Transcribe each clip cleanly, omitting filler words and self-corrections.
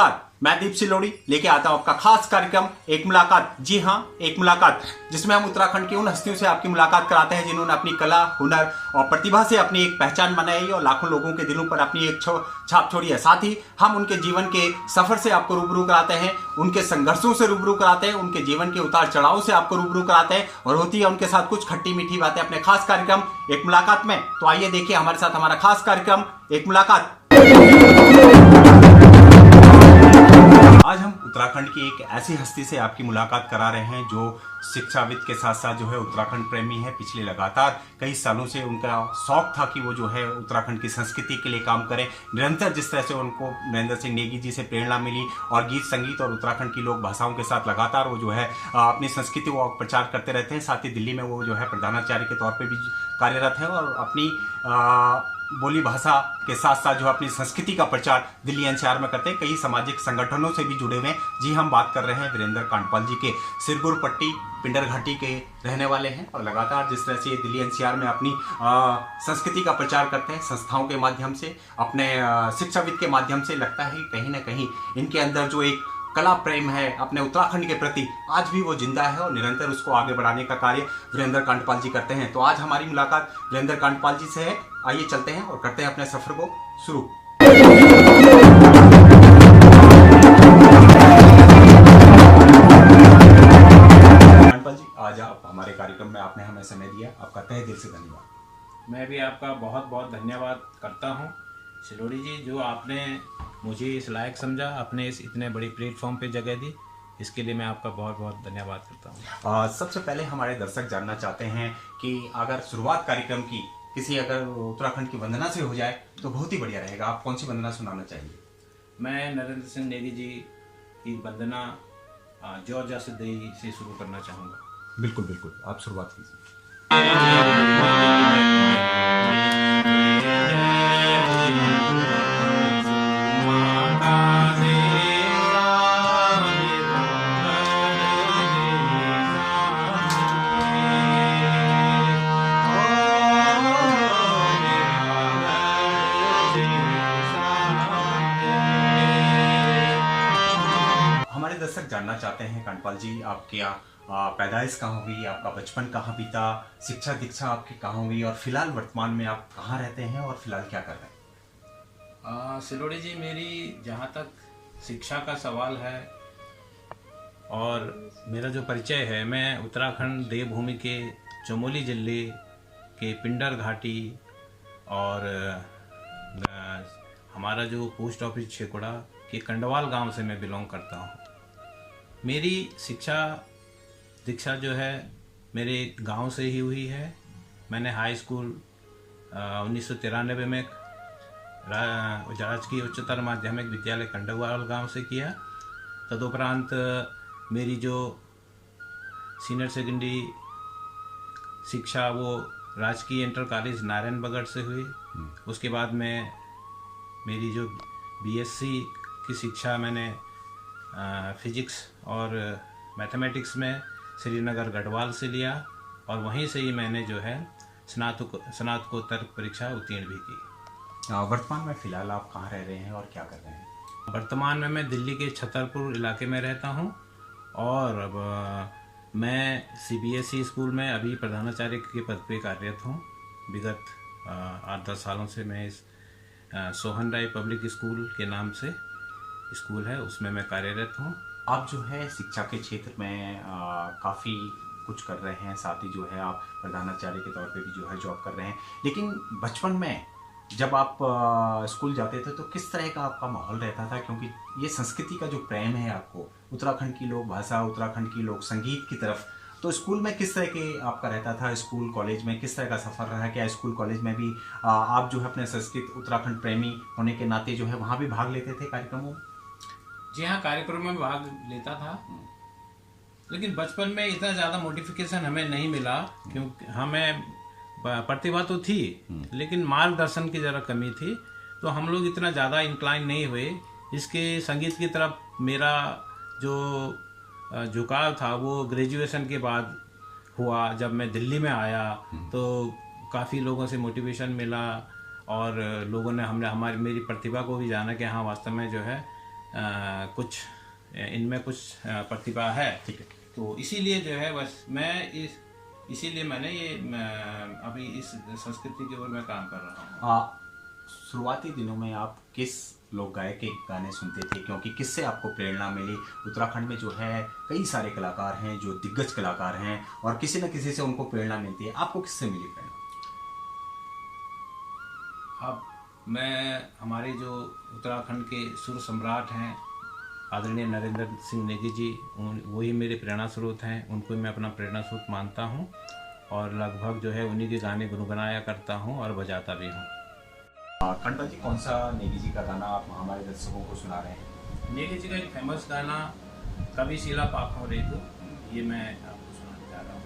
नमस्कार, मैं दीप सिलोड़ी लेके आता हूं आपका खास कार्यक्रम एक मुलाकात। जी हाँ, एक मुलाकात, जिसमें हम उत्तराखंड की उन हस्तियों से आपकी मुलाकात कराते हैं जिन्होंने अपनी कला, हुनर और प्रतिभा से अपनी एक पहचान बनाई और लाखों लोगों के दिलों पर अपनी एक छाप छोड़ी है। साथ ही हम उनके जीवन के सफर से आपको रूबरू कराते हैं, उनके संघर्षों से रूबरू कराते हैं, उनके जीवन के उतार चढ़ाव से आपको रूबरू कराते हैं और होती है उनके साथ कुछ खट्टी मीठी बातें अपने खास कार्यक्रम एक मुलाकात में। तो आइए देखिए हमारे साथ हमारा खास कार्यक्रम एक मुलाकात। आज हम उत्तराखंड की एक ऐसी हस्ती से आपकी मुलाकात करा रहे हैं जो शिक्षाविद के साथ साथ जो है उत्तराखंड प्रेमी है। पिछले लगातार कई सालों से उनका शौक था कि वो जो है उत्तराखंड की संस्कृति के लिए काम करें। निरंतर जिस तरह से उनको नरेंद्र सिंह नेगी जी से प्रेरणा मिली और गीत संगीत और उत्तराखंड की लोक भाषाओं के साथ लगातार वो जो है अपनी संस्कृति को प्रचार करते रहते हैं। साथ ही दिल्ली में वो जो है प्रधानाचार्य के तौर पर भी कार्यरत है और अपनी बोली भाषा के साथ साथ जो अपनी संस्कृति का प्रचार दिल्ली एनसीआर में करते हैं। कई सामाजिक संगठनों से भी जुड़े हुए हैं। जी, हम बात कर रहे हैं वीरेंद्र कांडपाल जी के। सिरगुर पट्टी पिंडर घाटी के रहने वाले हैं और लगातार जिस तरह से ये दिल्ली एनसीआर में अपनी संस्कृति का प्रचार करते हैं, संस्थाओं के माध्यम से, अपने शिक्षाविद के माध्यम से, लगता है कहीं ना कहीं इनके अंदर जो एक कला प्रेम है अपने उत्तराखंड के प्रति आज भी वो जिंदा है और निरंतर उसको आगे बढ़ाने का कार्य वीरेंद्र कांडपाल जी करते हैं। तो आज हमारी मुलाकात वीरेंद्र कांडपाल जी से है। आइए चलते हैं और करते हैं अपने सफर को शुरू। कांडपाल जी, आज आप हमारे कार्यक्रम में आपने हमें समय दिया, आपका तहे दिल से धन्यवाद। मैं भी आपका बहुत बहुत धन्यवाद करता हूँ सिलोड़ी जी, जो आपने मुझे इस लायक समझा, अपने इस इतने बड़ी प्लेटफॉर्म पे जगह दी, इसके लिए मैं आपका बहुत बहुत धन्यवाद करता हूँ। सबसे पहले हमारे दर्शक जानना चाहते हैं कि अगर शुरुआत कार्यक्रम की किसी अगर उत्तराखंड की वंदना से हो जाए तो बहुत ही बढ़िया रहेगा। आप कौन सी वंदना सुनाना चाहिए? मैं नरेंद्र सिंह नेगी जी की वंदना जो जसदेई से शुरू करना चाहूँगा। बिल्कुल बिल्कुल, आप शुरुआत कीजिए। हमारे दर्शक जानना चाहते हैं कांडपाल जी, आपके पैदाइश कहाँ हुई, आपका बचपन कहाँ बीता, शिक्षा दीक्षा आपकी कहाँ हुई और फिलहाल वर्तमान में आप कहाँ रहते हैं और फिलहाल क्या कर रहे हैं? सिलोड़ी जी, मेरी जहाँ तक शिक्षा का सवाल है और मेरा जो परिचय है, मैं उत्तराखंड देवभूमि के चमोली जिले के पिंडर घाटी और हमारा जो पोस्ट ऑफिस छेकुड़ा के कंडवाल गांव से मैं बिलोंग करता हूँ। मेरी शिक्षा दीक्षा जो है मेरे गांव से ही हुई है। मैंने हाई स्कूल 1993 में राजकीय उच्चतर माध्यमिक विद्यालय कंडवाल गांव से किया। तदुपरांत मेरी जो सीनियर सेकेंडरी शिक्षा वो राजकीय इंटर कॉलेज नारायणबगढ़ से हुई। उसके बाद में मेरी जो बीएससी की शिक्षा मैंने फिजिक्स और मैथमेटिक्स में श्रीनगर गढ़वाल से लिया और वहीं से ही मैंने जो है स्नातकोत्तर परीक्षा उत्तीर्ण भी की। वर्तमान में फिलहाल आप कहाँ रह रहे हैं और क्या कर रहे हैं? वर्तमान में मैं दिल्ली के छतरपुर इलाके में रहता हूँ और अब मैं सीबीएसई स्कूल में अभी प्रधानाचार्य के पद पे कार्यरत हूँ। विगत 8-10 सालों से मैं इस सोहन राय पब्लिक स्कूल के नाम से स्कूल है उसमें मैं कार्यरत हूँ। आप जो है शिक्षा के क्षेत्र में काफ़ी कुछ कर रहे हैं, साथ ही जो है आप प्रधानाचार्य के तौर पे भी जो है जॉब कर रहे हैं। लेकिन बचपन में जब आप स्कूल जाते थे तो किस तरह का आपका माहौल रहता था? क्योंकि ये संस्कृति का जो प्रेम है आपको, उत्तराखंड की लोक भाषा, उत्तराखंड की लोक संगीत की तरफ, तो स्कूल में किस तरह के आपका रहता था? स्कूल कॉलेज में किस तरह का सफ़र रहा? क्या स्कूल कॉलेज में भी आप जो है अपने संस्कृत उत्तराखंड प्रेमी होने के नाते जो है वहाँ भी भाग लेते थे कार्यक्रमों में? जी हाँ, कार्यक्रम में भाग लेता था, लेकिन बचपन में इतना ज़्यादा मोटिफिकेशन हमें नहीं मिला क्योंकि हमें प्रतिभा तो थी लेकिन मार्गदर्शन की ज़रा कमी थी, तो हम लोग इतना ज़्यादा इंक्लाइन नहीं हुए इसके संगीत की तरफ। मेरा जो झुकाव था वो ग्रेजुएशन के बाद हुआ। जब मैं दिल्ली में आया तो काफ़ी लोगों से मोटिवेशन मिला और लोगों ने मेरी प्रतिभा को भी जाना कि हाँ वास्तव में जो है कुछ इनमें कुछ प्रतिभा है। ठीक है। तो इसीलिए जो है बस इसीलिए मैंने ये अभी इस संस्कृति की ओर मैं काम कर रहा हूँ। शुरुआती दिनों में आप किस लोक गायक के गाने सुनते थे, क्योंकि किससे आपको प्रेरणा मिली? उत्तराखंड में जो है कई सारे कलाकार हैं जो दिग्गज कलाकार हैं और किसी न किसी से उनको प्रेरणा मिलती है, आपको किससे मिली प्रेरणा? अब मैं हमारे जो उत्तराखंड के सुर सम्राट हैं आदरणीय नरेंद्र सिंह नेगी जी, वही मेरे प्रेरणा स्रोत हैं। उनको मैं अपना प्रेरणा स्रोत मानता हूँ और लगभग जो है उन्हीं के गाने गुनगुनाया करता हूँ और बजाता भी हूँ। खंडवा जी, कौन सा नेगी जी का गाना आप हमारे दर्शकों को सुना रहे हैं? नेगी जी का एक फेमस गाना कभी शीला पाखों रे तो, ये मैं आपको सुनाने जा रहा हूँ।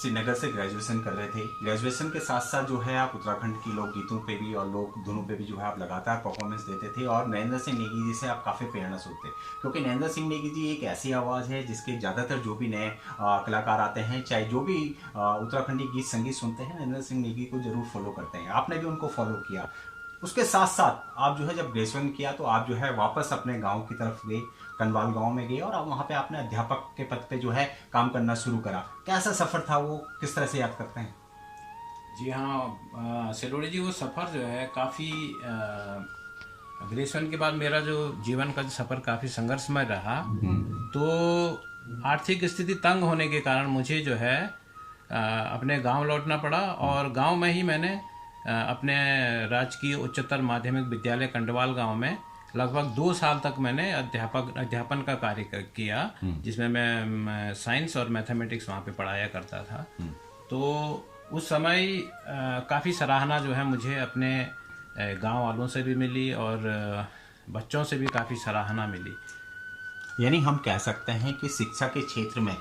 श्रीनगर से ग्रेजुएशन कर रहे थे। ग्रेजुएशन के साथ साथ जो है आप उत्तराखंड की लोक गीतों पे भी और लोक धुनों पे भी जो है आप लगातार परफॉर्मेंस देते थे और नरेंद्र सिंह नेगी जी से आप काफ़ी प्रेरणा सुनते, क्योंकि नरेंद्र सिंह नेगी जी एक ऐसी आवाज़ है जिसके ज़्यादातर जो भी नए कलाकार आते हैं, चाहे जो भी उत्तराखंडी गीत संगीत सुनते हैं, नरेंद्र सिंह नेगी को जरूर फॉलो करते हैं। आपने भी उनको फॉलो किया। उसके साथ साथ आप जो है जब ग्रेजुएशन किया तो आप जो है वापस अपने गांव की तरफ गए, कनवाल गांव में गए और आप वहां पे आपने अध्यापक के पद पे जो है काम करना शुरू करा। कैसा सफ़र था वो, किस तरह से याद करते हैं? जी हाँ सिलोड़ी जी, वो सफ़र जो है काफ़ी ग्रेजुएशन के बाद मेरा जो जीवन का सफ़र काफ़ी संघर्षमय रहा। तो आर्थिक स्थिति तंग होने के कारण मुझे जो है अपने गांव लौटना पड़ा और गांव में ही मैंने अपने राजकीय उच्चतर माध्यमिक विद्यालय कंडवाल गांव में लगभग 2 साल तक मैंने अध्यापन का कार्य किया, जिसमें मैं साइंस और मैथमेटिक्स वहाँ पे पढ़ाया करता था। तो उस समय काफ़ी सराहना जो है मुझे अपने गांव वालों से भी मिली और बच्चों से भी काफ़ी सराहना मिली। यानी हम कह सकते हैं कि शिक्षा के क्षेत्र में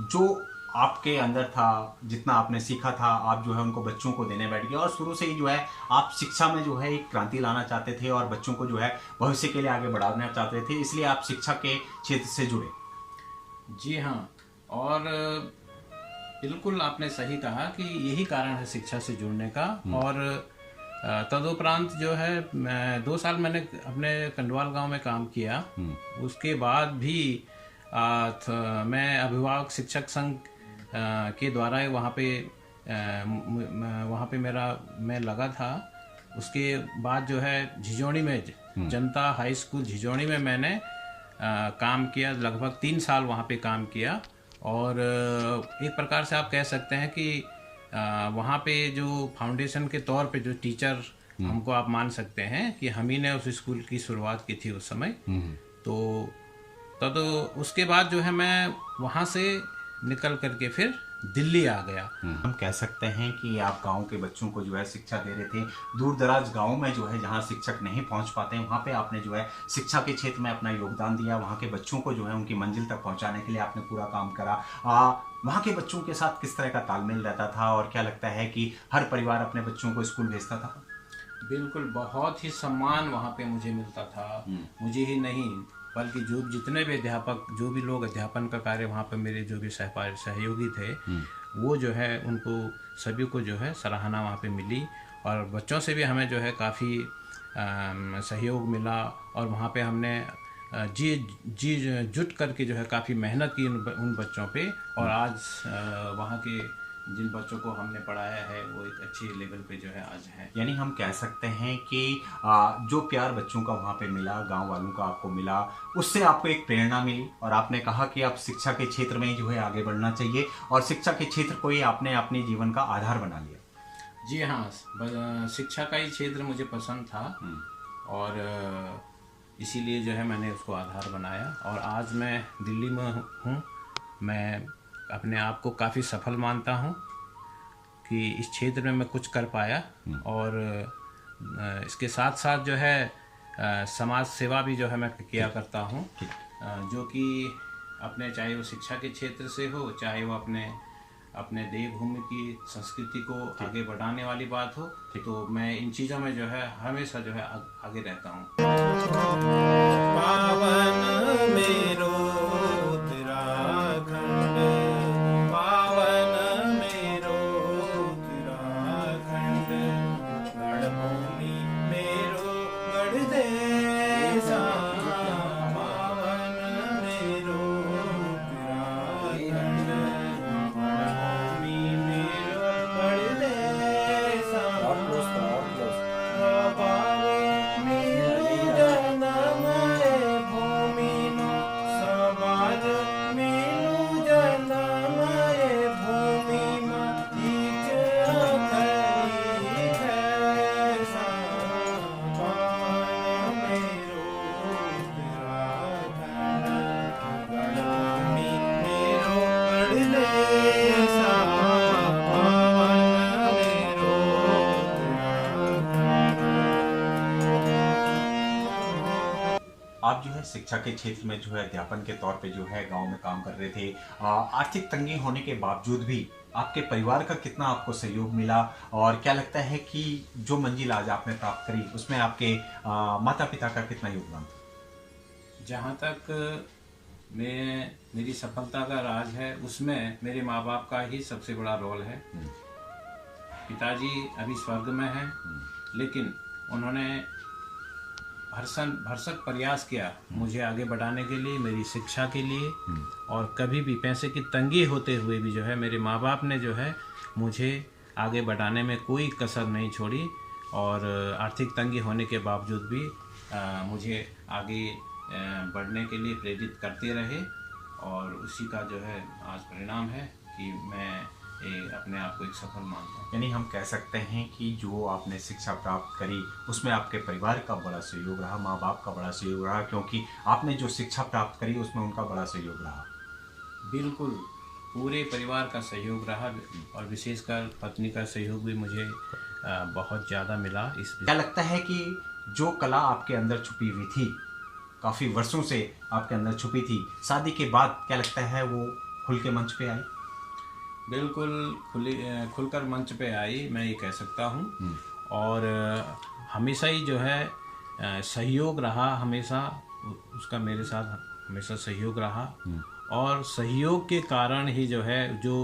जो आपके अंदर था, जितना आपने सीखा था, आप जो है उनको बच्चों को देने बैठ गए और शुरू से ही जो है आप शिक्षा में जो है एक क्रांति लाना चाहते थे और बच्चों को जो है भविष्य के लिए आगे बढ़ाना चाहते थे, इसलिए आप शिक्षा के क्षेत्र से जुड़े। जी हाँ, और बिल्कुल आपने सही कहा कि यही कारण है शिक्षा से जुड़ने का। और तदुपरांत जो है 2 साल मैंने अपने कंडवाल गांव में काम किया। उसके बाद भी मैं अभिभावक शिक्षक संघ के द्वारा वहाँ पे मैं लगा था। उसके बाद जो है झिझोड़ी में जनता हाई स्कूल झिझोड़ी में मैंने काम किया, लगभग 3 साल वहाँ पे काम किया। और एक प्रकार से आप कह सकते हैं कि वहाँ पे जो फाउंडेशन के तौर पे जो टीचर हमको आप मान सकते हैं कि हम ही ने उस स्कूल की शुरुआत की थी उस समय। तो उसके बाद जो है मैं वहाँ से निकल करके फिर दिल्ली आ गया। हम कह सकते हैं कि आप गांव के बच्चों को जो है शिक्षा दे रहे थे। दूर दराज गाँव में जो है जहाँ शिक्षक नहीं पहुँच पाते हैं, वहाँ पे आपने जो है शिक्षा के क्षेत्र में अपना योगदान दिया। वहाँ के बच्चों को जो है उनकी मंजिल तक पहुँचाने के लिए आपने पूरा काम करा। वहाँ के बच्चों के साथ किस तरह का तालमेल रहता था और क्या लगता है कि हर परिवार अपने बच्चों को स्कूल भेजता था? बिल्कुल, बहुत ही सम्मान वहाँ पे मुझे मिलता था। मुझे ही नहीं बल्कि जितने भी अध्यापक, जो भी लोग अध्यापन का कार्य वहाँ पर मेरे जो भी सहयोगी थे, वो जो है उनको सभी को जो है सराहना वहाँ पे मिली। और बच्चों से भी हमें जो है काफ़ी सहयोग मिला और वहाँ पे हमने जी जुट करके जो है काफ़ी मेहनत की उन बच्चों पे और आज वहाँ के जिन बच्चों को हमने पढ़ाया है वो एक अच्छे लेवल पे जो है आज है। यानी हम कह सकते हैं कि जो प्यार बच्चों का वहाँ पे मिला, गांव वालों का आपको मिला, उससे आपको एक प्रेरणा मिली और आपने कहा कि आप शिक्षा के क्षेत्र में जो है आगे बढ़ना चाहिए और शिक्षा के क्षेत्र को ही आपने अपने जीवन का आधार बना लिया। जी हाँ, शिक्षा का ही क्षेत्र मुझे पसंद था और इसीलिए जो है मैंने उसको आधार बनाया और आज मैं दिल्ली में हूँ। मैं अपने आप को काफ़ी सफल मानता हूँ कि इस क्षेत्र में मैं कुछ कर पाया और इसके साथ साथ जो है समाज सेवा भी जो है मैं किया करता हूँ, जो कि अपने चाहे वो शिक्षा के क्षेत्र से हो, चाहे वो अपने देवभूमि की संस्कृति को आगे बढ़ाने वाली बात हो, तो मैं इन चीज़ों में जो है हमेशा जो है आगे रहता हूँ। पावन मेरो उत्तराखंड, पावन मेरो उत्तराखंड, गढ़भूमि मेरो गढ़ देसा, पावन मेरो उत्तराखंड, गढ़भूमि मेरो गढ़ देसा, आप जो है शिक्षा के क्षेत्र में जो है अध्यापन के तौर पे जो है गांव में काम कर रहे थे। आर्थिक तंगी होने के बावजूद भी आपके परिवार का कितना आपको सहयोग मिला और क्या लगता है कि जो मंजिल आज आपने प्राप्त करी उसमें आपके माता पिता का कितना योगदान था? जहाँ तक मेरी सफलता का राज है उसमें मेरे माँ बाप का ही सबसे बड़ा रोल है। पिताजी अभी स्वर्ग में हैं, लेकिन उन्होंने भरसक प्रयास किया मुझे आगे बढ़ाने के लिए, मेरी शिक्षा के लिए, और कभी भी पैसे की तंगी होते हुए भी जो है मेरे माँ बाप ने जो है मुझे आगे बढ़ाने में कोई कसर नहीं छोड़ी और आर्थिक तंगी होने के बावजूद भी मुझे आगे बढ़ने के लिए प्रेरित करते रहे और उसी का जो है आज परिणाम है कि मैं अपने आप को एक सफल मानता हूँ। यानी हम कह सकते हैं कि जो आपने शिक्षा प्राप्त करी उसमें आपके परिवार का बड़ा सहयोग रहा, माँ बाप का बड़ा सहयोग रहा, क्योंकि आपने जो शिक्षा प्राप्त करी उसमें उनका बड़ा सहयोग रहा। बिल्कुल, पूरे परिवार का सहयोग रहा और विशेषकर पत्नी का सहयोग भी मुझे बहुत ज़्यादा मिला। क्या लगता है कि जो कला आपके अंदर छुपी हुई थी, काफ़ी वर्षों से आपके अंदर छुपी थी, शादी के बाद क्या लगता है वो खुल के मंच पे आई? बिल्कुल खुलकर मंच पे आई, मैं ये कह सकता हूँ। और हमेशा ही जो है सहयोग रहा, हमेशा उसका मेरे साथ हमेशा सहयोग रहा और सहयोग के कारण ही जो है जो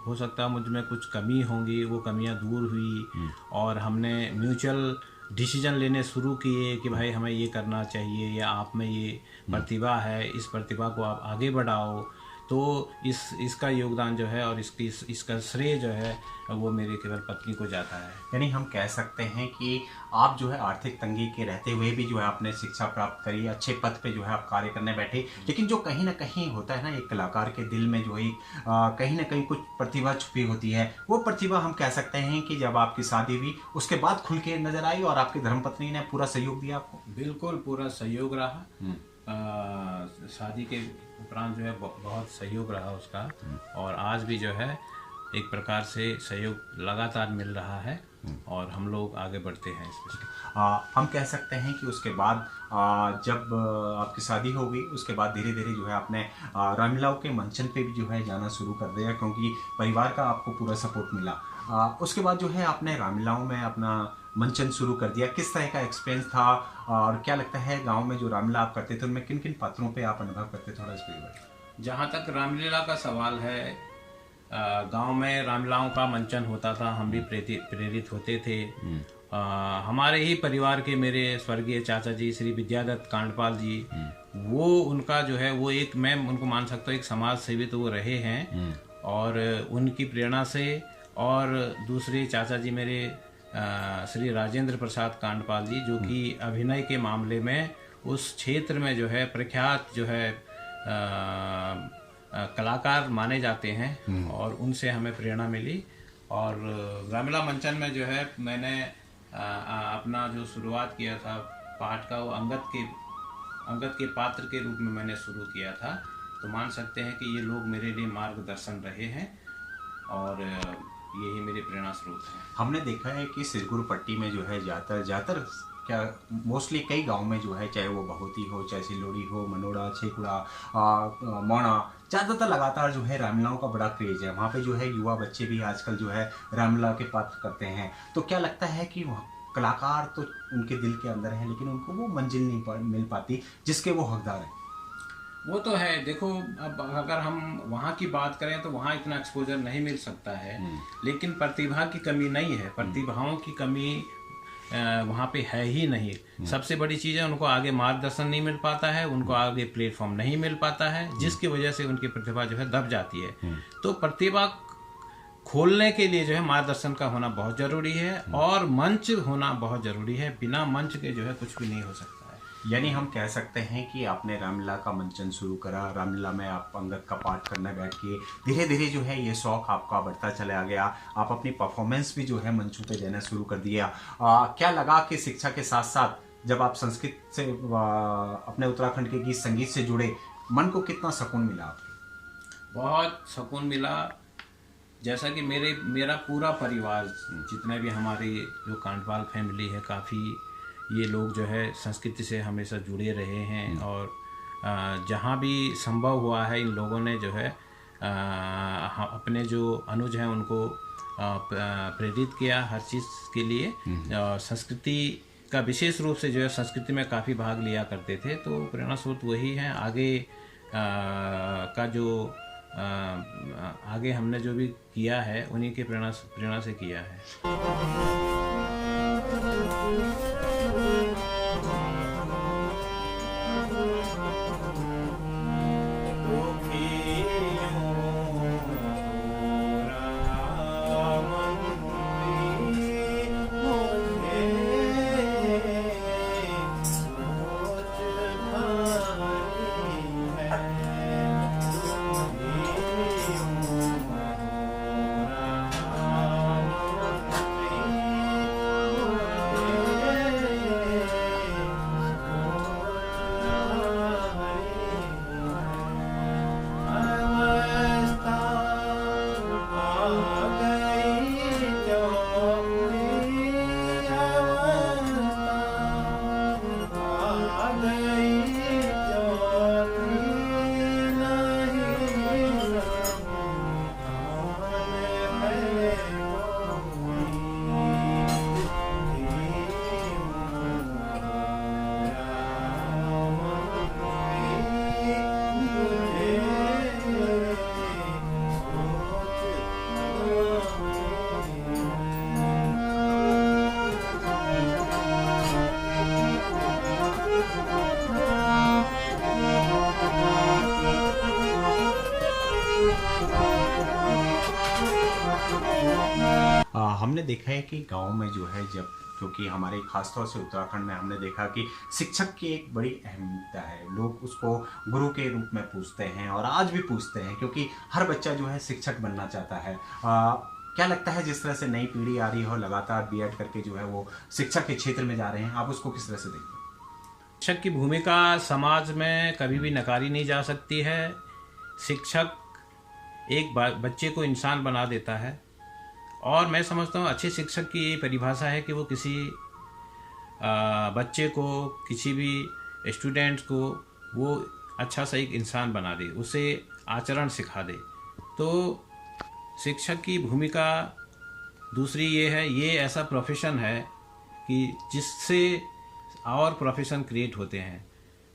हो सकता है मुझ में कुछ कमी होंगी वो कमियां दूर हुई और हमने म्यूचुअल डिसीजन लेने शुरू किए कि भाई हमें ये करना चाहिए या आप में ये प्रतिभा है, इस प्रतिभा को आप आगे बढ़ाओ। तो इसका योगदान जो है और इसका श्रेय जो है वो मेरे केवल पत्नी को जाता है। यानी हम कह सकते हैं कि आप जो है आर्थिक तंगी के रहते हुए भी जो है आपने शिक्षा प्राप्त करी, अच्छे पद पे जो है आप कार्य करने बैठे, लेकिन जो कहीं ना कहीं होता है ना एक कलाकार के दिल में जो है कहीं ना कहीं कुछ प्रतिभा छुपी होती है। वो प्रतिभा हम कह सकते हैं कि जब आपकी शादी हुई उसके बाद खुल के नजर आई और आपकी धर्मपत्नी ने पूरा सहयोग दिया आपको? बिल्कुल पूरा सहयोग रहा। शादी के उपरांत जो है बहुत सहयोग रहा उसका और आज भी जो है एक प्रकार से सहयोग लगातार मिल रहा है और हम लोग आगे बढ़ते हैं इसमें। हम कह सकते हैं कि उसके बाद जब आपकी शादी हो गई उसके बाद धीरे धीरे जो है आपने रामलीलाओं के मंचन पे भी जो है जाना शुरू कर दिया, क्योंकि परिवार का आपको पूरा सपोर्ट मिला। उसके बाद जो है आपने रामलीलाओं में अपना मंचन शुरू कर दिया। किस तरह का एक्सपीरियंस था और क्या लगता है गांव में जो रामलीला आप करते थे उनमें किन किन पात्रों पे आप अनुभव करते, थोड़ा इस पर? जहाँ तक रामलीला का सवाल है, गांव में रामलीलाओं का मंचन होता था, हम भी प्रेरित होते थे। हमारे ही परिवार के मेरे स्वर्गीय चाचा जी श्री विद्यादत्त कांडपाल जी, वो उनका जो है वो एक, मैं उनको मान सकता हूँ एक समाज सेवी तो वो रहे हैं। और उनकी प्रेरणा से, और दूसरे चाचा जी मेरे श्री राजेंद्र प्रसाद कांडपाल जी, जो कि अभिनय के मामले में उस क्षेत्र में जो है प्रख्यात जो है कलाकार माने जाते हैं, और उनसे हमें प्रेरणा मिली। और रामलीला मंचन में जो है मैंने अपना जो शुरुआत किया था पाठ का, वो अंगद के पात्र के रूप में मैंने शुरू किया था। तो मान सकते हैं कि ये लोग मेरे लिए मार्गदर्शन रहे हैं, और यही मेरे प्रेरणा स्रोत है। हमने देखा है कि सिरगुर पट्टी में जो है ज़्यादातर क्या मोस्टली कई गांव में जो है, चाहे वो बहुती हो, चाहे सिलोड़ी हो, मनोड़ा, छेकुड़ा, मौना, ज़्यादातर लगातार जो है रामलीलाओं का बड़ा क्रेज है। वहाँ पे जो है युवा बच्चे भी आजकल जो है रामलीला के पात्र करते हैं। तो क्या लगता है कि कलाकार तो उनके दिल के अंदर है, लेकिन उनको वो मंजिल नहीं मिल पाती जिसके वो हकदार हैं? वो तो है। देखो, अब अगर हम वहाँ की बात करें तो वहाँ इतना एक्सपोजर नहीं मिल सकता है, लेकिन प्रतिभा की कमी नहीं है, प्रतिभाओं की कमी वहाँ पे है ही नहीं। सबसे बड़ी चीज़ है उनको आगे मार्गदर्शन नहीं मिल पाता है, उनको आगे प्लेटफॉर्म नहीं मिल पाता है, जिसकी वजह से उनकी प्रतिभा जो है दब जाती है। तो प्रतिभा खोलने के लिए जो है मार्गदर्शन का होना बहुत जरूरी है, और मंच होना बहुत जरूरी है। बिना मंच के जो है कुछ भी नहीं हो सकता है। यानी हम कह सकते हैं कि आपने रामलीला का मंचन शुरू करा, रामलीला में आप अंगद का पाठ करने बैठ के धीरे धीरे जो है ये शौक आपका बढ़ता चला गया। आप अपनी परफॉर्मेंस भी जो है मंचों पे देना शुरू कर दिया। क्या लगा कि शिक्षा के साथ साथ जब आप संस्कृत से अपने उत्तराखंड के गीत संगीत से जुड़े, मन को कितना सुकून मिला आपको? बहुत सुकून मिला। जैसा कि मेरा पूरा परिवार, जितने भी हमारे जो कांडपाल फैमिली है, काफ़ी ये लोग जो है संस्कृति से हमेशा जुड़े रहे हैं, और जहाँ भी संभव हुआ है इन लोगों ने जो है अपने जो अनुज हैं उनको प्रेरित किया हर चीज़ के लिए। और संस्कृति का विशेष रूप से जो है संस्कृति में काफ़ी भाग लिया करते थे। तो प्रेरणा स्रोत वही है। आगे का जो आगे हमने जो भी किया है उन्हीं के प्रेरणा से किया है। हमने देखा है कि गांव में जो है, जब क्योंकि हमारे खासतौर से उत्तराखंड में हमने देखा कि शिक्षक की एक बड़ी अहमियत है। लोग उसको गुरु के रूप में पूछते हैं, और आज भी पूछते हैं, क्योंकि हर बच्चा जो है शिक्षक बनना चाहता है। क्या लगता है जिस तरह से नई पीढ़ी आ रही हो, लगातार बीएड करके जो है वो शिक्षक के क्षेत्र में जा रहे हैं, आप उसको किस तरह से देखते हैं? शिक्षक की भूमिका समाज में कभी भी नकारी नहीं जा सकती है। शिक्षक एक बच्चे को इंसान बना देता है, और मैं समझता हूँ अच्छे शिक्षक की ये परिभाषा है कि वो किसी बच्चे को, किसी भी स्टूडेंट को वो अच्छा सा एक इंसान बना दे, उसे आचरण सिखा दे। तो शिक्षक की भूमिका दूसरी ये है, ये ऐसा प्रोफेशन है कि जिससे और प्रोफेशन क्रिएट होते हैं।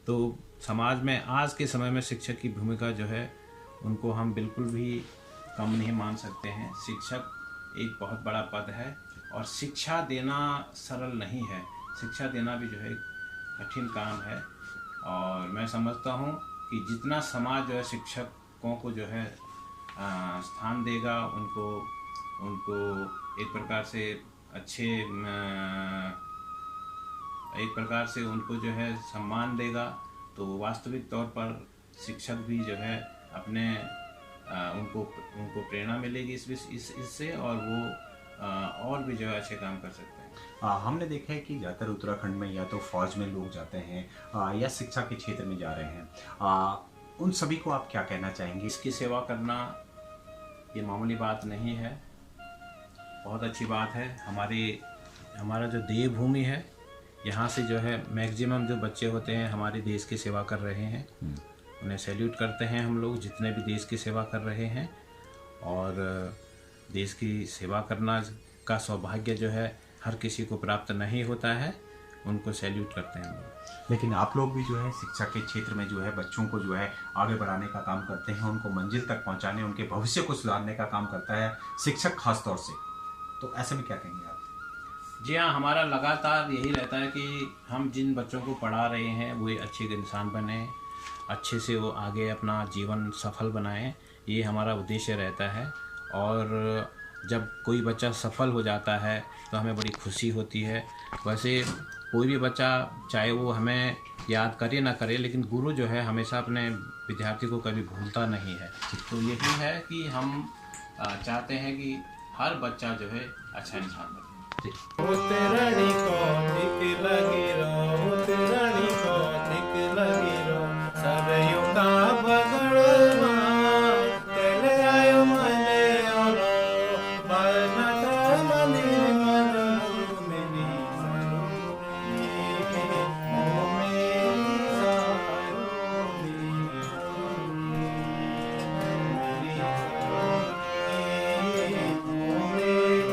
तो समाज में आज के समय में शिक्षक की भूमिका जो है उनको हम बिल्कुल भी कम नहीं मान सकते हैं। शिक्षक एक बहुत बड़ा पद है और शिक्षा देना सरल नहीं है। शिक्षा देना भी जो है कठिन काम है और मैं समझता हूँ कि जितना समाज जो है शिक्षकों को जो है स्थान देगा, उनको एक प्रकार से अच्छे एक प्रकार से उनको जो है सम्मान देगा, तो वास्तविक तौर पर शिक्षक भी जो है अपने उनको प्रेरणा मिलेगी इससे और वो और भी जो है अच्छे काम कर सकते हैं। हमने देखा है कि ज़्यादातर उत्तराखंड में या तो फौज में लोग जाते हैं या शिक्षा के क्षेत्र में जा रहे हैं, उन सभी को आप क्या कहना चाहेंगे? इसकी सेवा करना ये मामूली बात नहीं है, बहुत अच्छी बात है। हमारा जो देवभूमि है, यहाँ से जो है मैक्सिमम जो बच्चे होते हैं हमारे देश की सेवा कर रहे हैं। उन्हें सैल्यूट करते हैं हम लोग, जितने भी देश की सेवा कर रहे हैं। और देश की सेवा करना का सौभाग्य जो है हर किसी को प्राप्त नहीं होता है, उनको सैल्यूट करते हैं हम लोग। लेकिन आप लोग भी जो है शिक्षा के क्षेत्र में जो है बच्चों को जो है आगे बढ़ाने का काम करते हैं, उनको मंजिल तक पहुंचाने, उनके भविष्य को सुधारने का काम करता है शिक्षक खास तौर से, तो ऐसे में क्या कहेंगे आप? जी हाँ, हमारा लगातार यही रहता है कि हम जिन बच्चों को पढ़ा रहे हैं वो अच्छे इंसान बने, अच्छे से वो आगे अपना जीवन सफल बनाएं, ये हमारा उद्देश्य रहता है। और जब कोई बच्चा सफल हो जाता है तो हमें बड़ी खुशी होती है। वैसे कोई भी बच्चा चाहे वो हमें याद करे ना करे, लेकिन गुरु जो है हमेशा अपने विद्यार्थी को कभी भूलता नहीं है। तो यही है कि हम चाहते हैं कि हर बच्चा जो है अच्छा इंसान बने। उतरणी को ठीक लगी रो, उतरणी को ठीक लगी रो, सरयू का बगड़वा तेले आयो मने ओरो, बनत मंदिर मन मेरी सरोनी, ओ मेरी सरोनी, मेरी सरोनी, ओ मेरी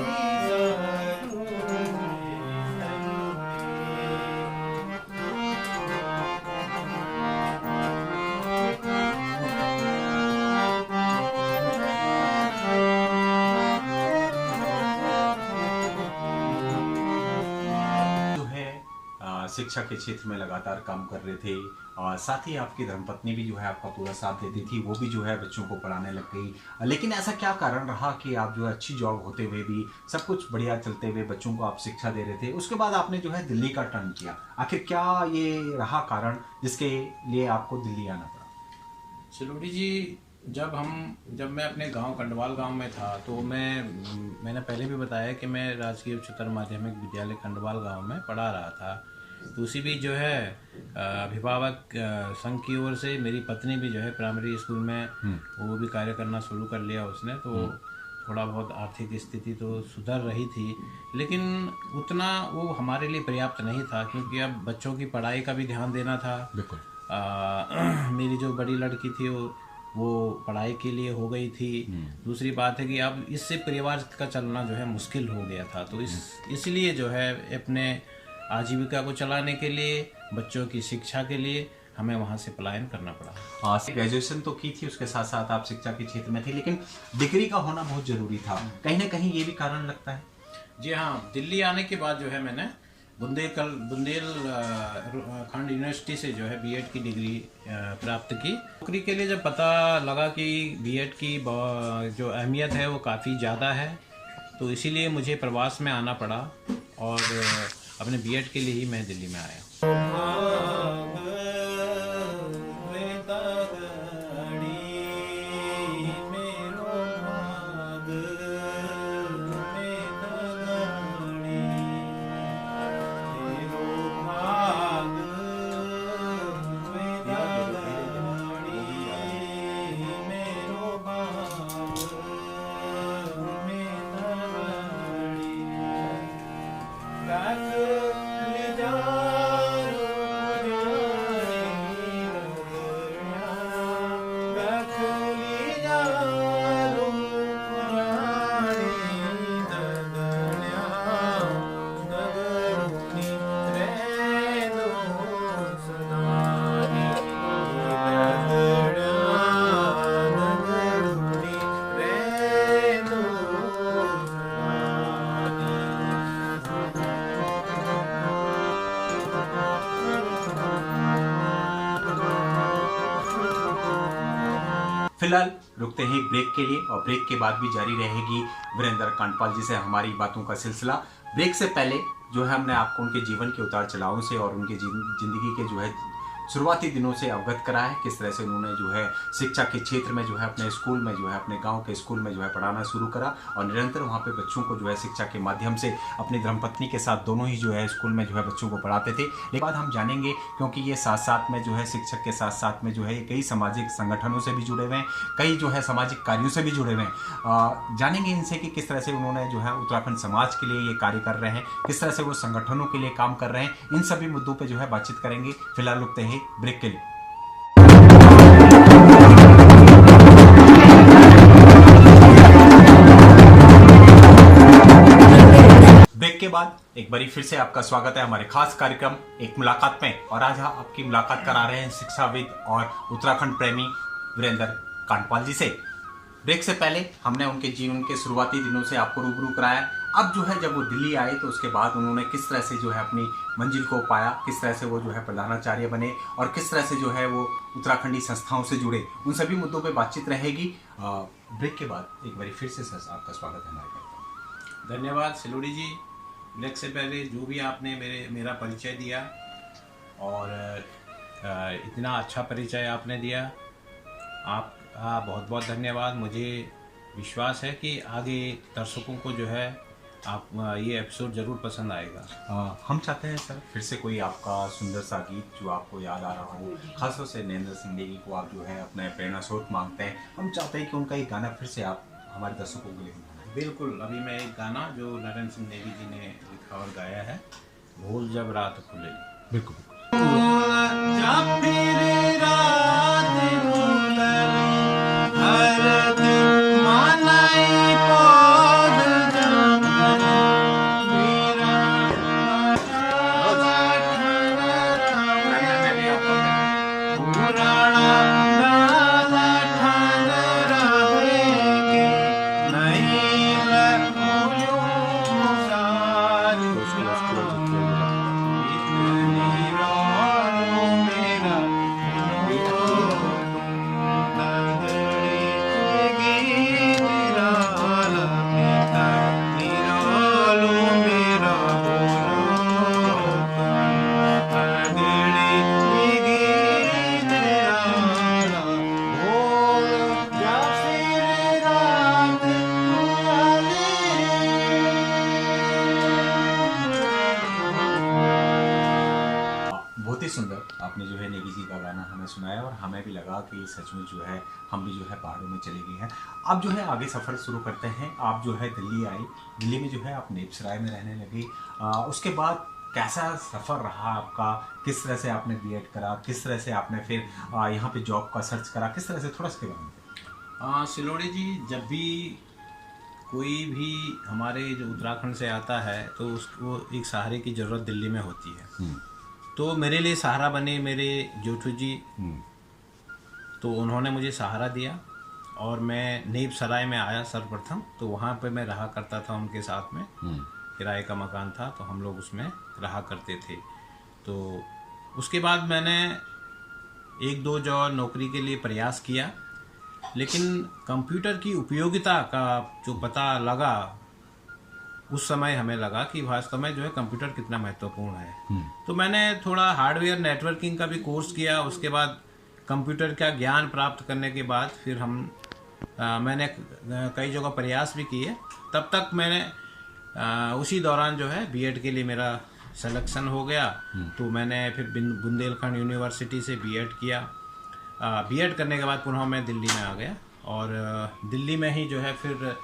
शिक्षा के क्षेत्र में लगातार काम कर रहे थे और साथ ही आपकी धर्मपत्नी भी जो है आपका पूरा साथ देती थी, वो भी जो है बच्चों को पढ़ाने लग गई। लेकिन ऐसा क्या कारण रहा कि आप जो है अच्छी जॉब होते हुए भी, सब कुछ बढ़िया चलते हुए बच्चों को आप शिक्षा दे रहे थे, उसके बाद आपने जो है दिल्ली का टर्न किया? आखिर क्या ये रहा कारण जिसके लिए आपको दिल्ली आना पड़ा? सिलोड़ी जी, जब मैं अपने गांव कंडवाल गांव में था तो मैंने पहले भी बताया कि मैं राजकीय उच्चतर माध्यमिक विद्यालय कंडवाल गांव में पढ़ा रहा था। तो उसी भी जो है अभिभावक संघ की ओर से मेरी पत्नी भी जो है प्राइमरी स्कूल में वो भी कार्य करना शुरू कर लिया उसने। तो थोड़ा बहुत आर्थिक स्थिति तो सुधर रही थी, लेकिन उतना वो हमारे लिए पर्याप्त नहीं था, क्योंकि अब बच्चों की पढ़ाई का भी ध्यान देना था। बिल्कुल। मेरी जो बड़ी लड़की थी वो पढ़ाई के लिए हो गई थी। दूसरी बात है कि अब इससे परिवार का चलना जो है मुश्किल हो गया था। तो इसलिए जो है अपने आजीविका को चलाने के लिए, बच्चों की शिक्षा के लिए हमें वहाँ से पलायन करना पड़ा। ग्रेजुएशन तो की थी, उसके साथ साथ आप शिक्षा के क्षेत्र में थे, लेकिन डिग्री का होना बहुत जरूरी था, कहीं ना कहीं ये भी कारण लगता है? जी हाँ, दिल्ली आने के बाद जो है मैंने बुंदेलखंड यूनिवर्सिटी से जो है बीएड की डिग्री प्राप्त की। नौकरी के लिए जब पता लगा कि बीएड की जो अहमियत है वो काफ़ी ज़्यादा है, तो इसीलिए मुझे प्रवास में आना पड़ा और अपने बीएड के लिए ही मैं दिल्ली में आया। फिलहाल रुकते हैं ब्रेक के लिए और ब्रेक के बाद भी जारी रहेगी वीरेंद्र कांडपाल जी से हमारी बातों का सिलसिला। ब्रेक से पहले जो है हमने आपको उनके जीवन के उतार चढ़ावों से और उनके जिंदगी के जो है शुरुआती दिनों से अवगत करा है, किस तरह से उन्होंने जो है शिक्षा के क्षेत्र में जो है अपने स्कूल में जो है अपने गांव के स्कूल में जो है पढ़ाना शुरू करा और निरंतर वहां पे बच्चों को जो है शिक्षा के माध्यम से अपनी धर्मपत्नी के साथ दोनों ही जो है स्कूल में जो है बच्चों को पढ़ाते थे। लेकिन बाद हम जानेंगे, क्योंकि ये साथ साथ में जो है शिक्षक के साथ साथ में जो है कई सामाजिक संगठनों से भी जुड़े हुए हैं, कई जो है सामाजिक कार्यों से भी जुड़े हुए हैं। जानेंगे इनसे कि किस तरह से उन्होंने जो है उत्तराखंड समाज के लिए ये कार्य कर रहे हैं, किस तरह से वो संगठनों के लिए काम कर रहे हैं, इन सभी मुद्दों पर जो है बातचीत करेंगे। फिलहाल रुकते हैं ब्रेक के लिए। ब्रेक के बाद एक बारी फिर से आपका स्वागत है हमारे खास कार्यक्रम एक मुलाकात में। और आज हम आपकी मुलाकात करा रहे हैं शिक्षाविद और उत्तराखंड प्रेमी वीरेंद्र कांडपाल जी से। ब्रेक से पहले हमने उनके जीवन के शुरुआती दिनों से आपको रूबरू कराया। अब जो है जब वो दिल्ली आए तो उसके बाद उन्होंने किस तरह से जो है अपनी मंजिल को पाया, किस तरह से वो जो है प्रधानाचार्य बने और किस तरह से जो है वो उत्तराखंडी संस्थाओं से जुड़े, उन सभी मुद्दों पे बातचीत रहेगी। ब्रेक के बाद एक बार फिर से सर आपका स्वागत है हमारे कार्यक्रम। धन्यवाद सिलोड़ी जी। ब्रेक से पहले जो भी आपने मेरा परिचय दिया और इतना अच्छा परिचय आपने दिया, आपका बहुत बहुत धन्यवाद। मुझे विश्वास है कि आगे दर्शकों को जो है आप ये एपिसोड जरूर पसंद आएगा। हम चाहते हैं सर फिर से कोई आपका सुंदर सा गीत जो आपको याद आ रहा हो, खासतौर से नरेंद्र सिंह नेगी को आप जो है अपने प्रेरणा स्रोत मांगते हैं, हम चाहते हैं कि उनका एक गाना फिर से आप हमारे दर्शकों के लिए गाएं। बिल्कुल, अभी मैं एक गाना जो नरेंद्र सिंह नेगी जी ने लिखा और गाया है, भूल जब रात खुलेगी। बिल्कुल जब फिर रात खुलेगी, हर दिन मनाई पौध जंगल, मेरा पुराना डाला ठन रहेगी, नहीं लगूं सारी इतनी रोलूं मेरा बहुत ही सुंदर आपने जो है नेगी जी का गाना हमें सुनाया और हमें भी लगा कि सचमुच जो है हम भी जो है पहाड़ों में चले गए हैं। अब जो है आगे सफ़र शुरू करते हैं। आप जो है दिल्ली आए, दिल्ली में जो है आप नेपसराय में रहने लगे। उसके बाद कैसा सफ़र रहा आपका, किस तरह से आपने बीएड करा, किस तरह से आपने फिर यहाँ पे जॉब का सर्च करा, किस तरह से, थोड़ा इसके बारे में। सिलोड़ी जी, जब भी कोई भी हमारे जो उत्तराखंड से आता है तो उसको एक सहारे की ज़रूरत दिल्ली में होती है। तो मेरे लिए सहारा बने मेरे जोठू जी। तो उन्होंने मुझे सहारा दिया और मैं नेप सराय में आया सर्वप्रथम। तो वहाँ पे मैं रहा करता था उनके साथ में, किराए का मकान था तो हम लोग उसमें रहा करते थे। तो उसके बाद मैंने एक दो जगह नौकरी के लिए प्रयास किया, लेकिन कंप्यूटर की उपयोगिता का जो पता लगा उस समय हमें लगा कि वास्तव में जो है कंप्यूटर कितना महत्वपूर्ण है। तो मैंने थोड़ा हार्डवेयर नेटवर्किंग का भी कोर्स किया। उसके बाद कंप्यूटर का ज्ञान प्राप्त करने के बाद फिर मैंने कई जगह प्रयास भी किए। तब तक मैंने उसी दौरान जो है बीएड के लिए मेरा सिलेक्शन हो गया। तो मैंने फिर बुंदेलखंड यूनिवर्सिटी से बीएड किया। बीएड करने के बाद पुनः मैं दिल्ली में आ गया और दिल्ली में ही जो है फिर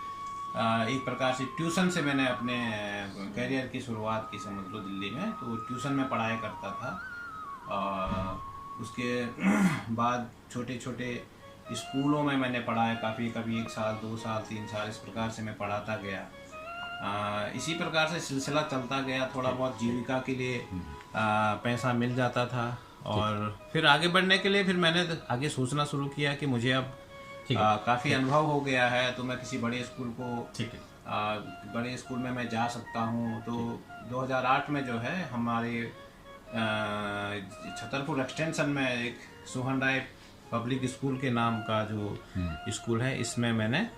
एक प्रकार से ट्यूशन से मैंने अपने करियर की शुरुआत की, समझ लो, दिल्ली में। तो ट्यूशन में पढ़ाया करता था। उसके बाद छोटे छोटे स्कूलों में मैंने पढ़ाया, कभी 1 साल 2 साल 3 साल इस प्रकार से मैं पढ़ाता गया। इसी प्रकार से सिलसिला चलता गया। थोड़ा बहुत जीविका के लिए पैसा मिल जाता था और फिर आगे बढ़ने के लिए फिर मैंने आगे सोचना शुरू किया कि मुझे अब काफ़ी अनुभव हो गया है तो मैं किसी बड़े स्कूल को, बड़े स्कूल में मैं जा सकता हूँ। तो 2008 में जो है हमारे छतरपुर एक्सटेंशन में एक सोहन राय पब्लिक स्कूल के नाम का जो स्कूल है, इसमें मैंने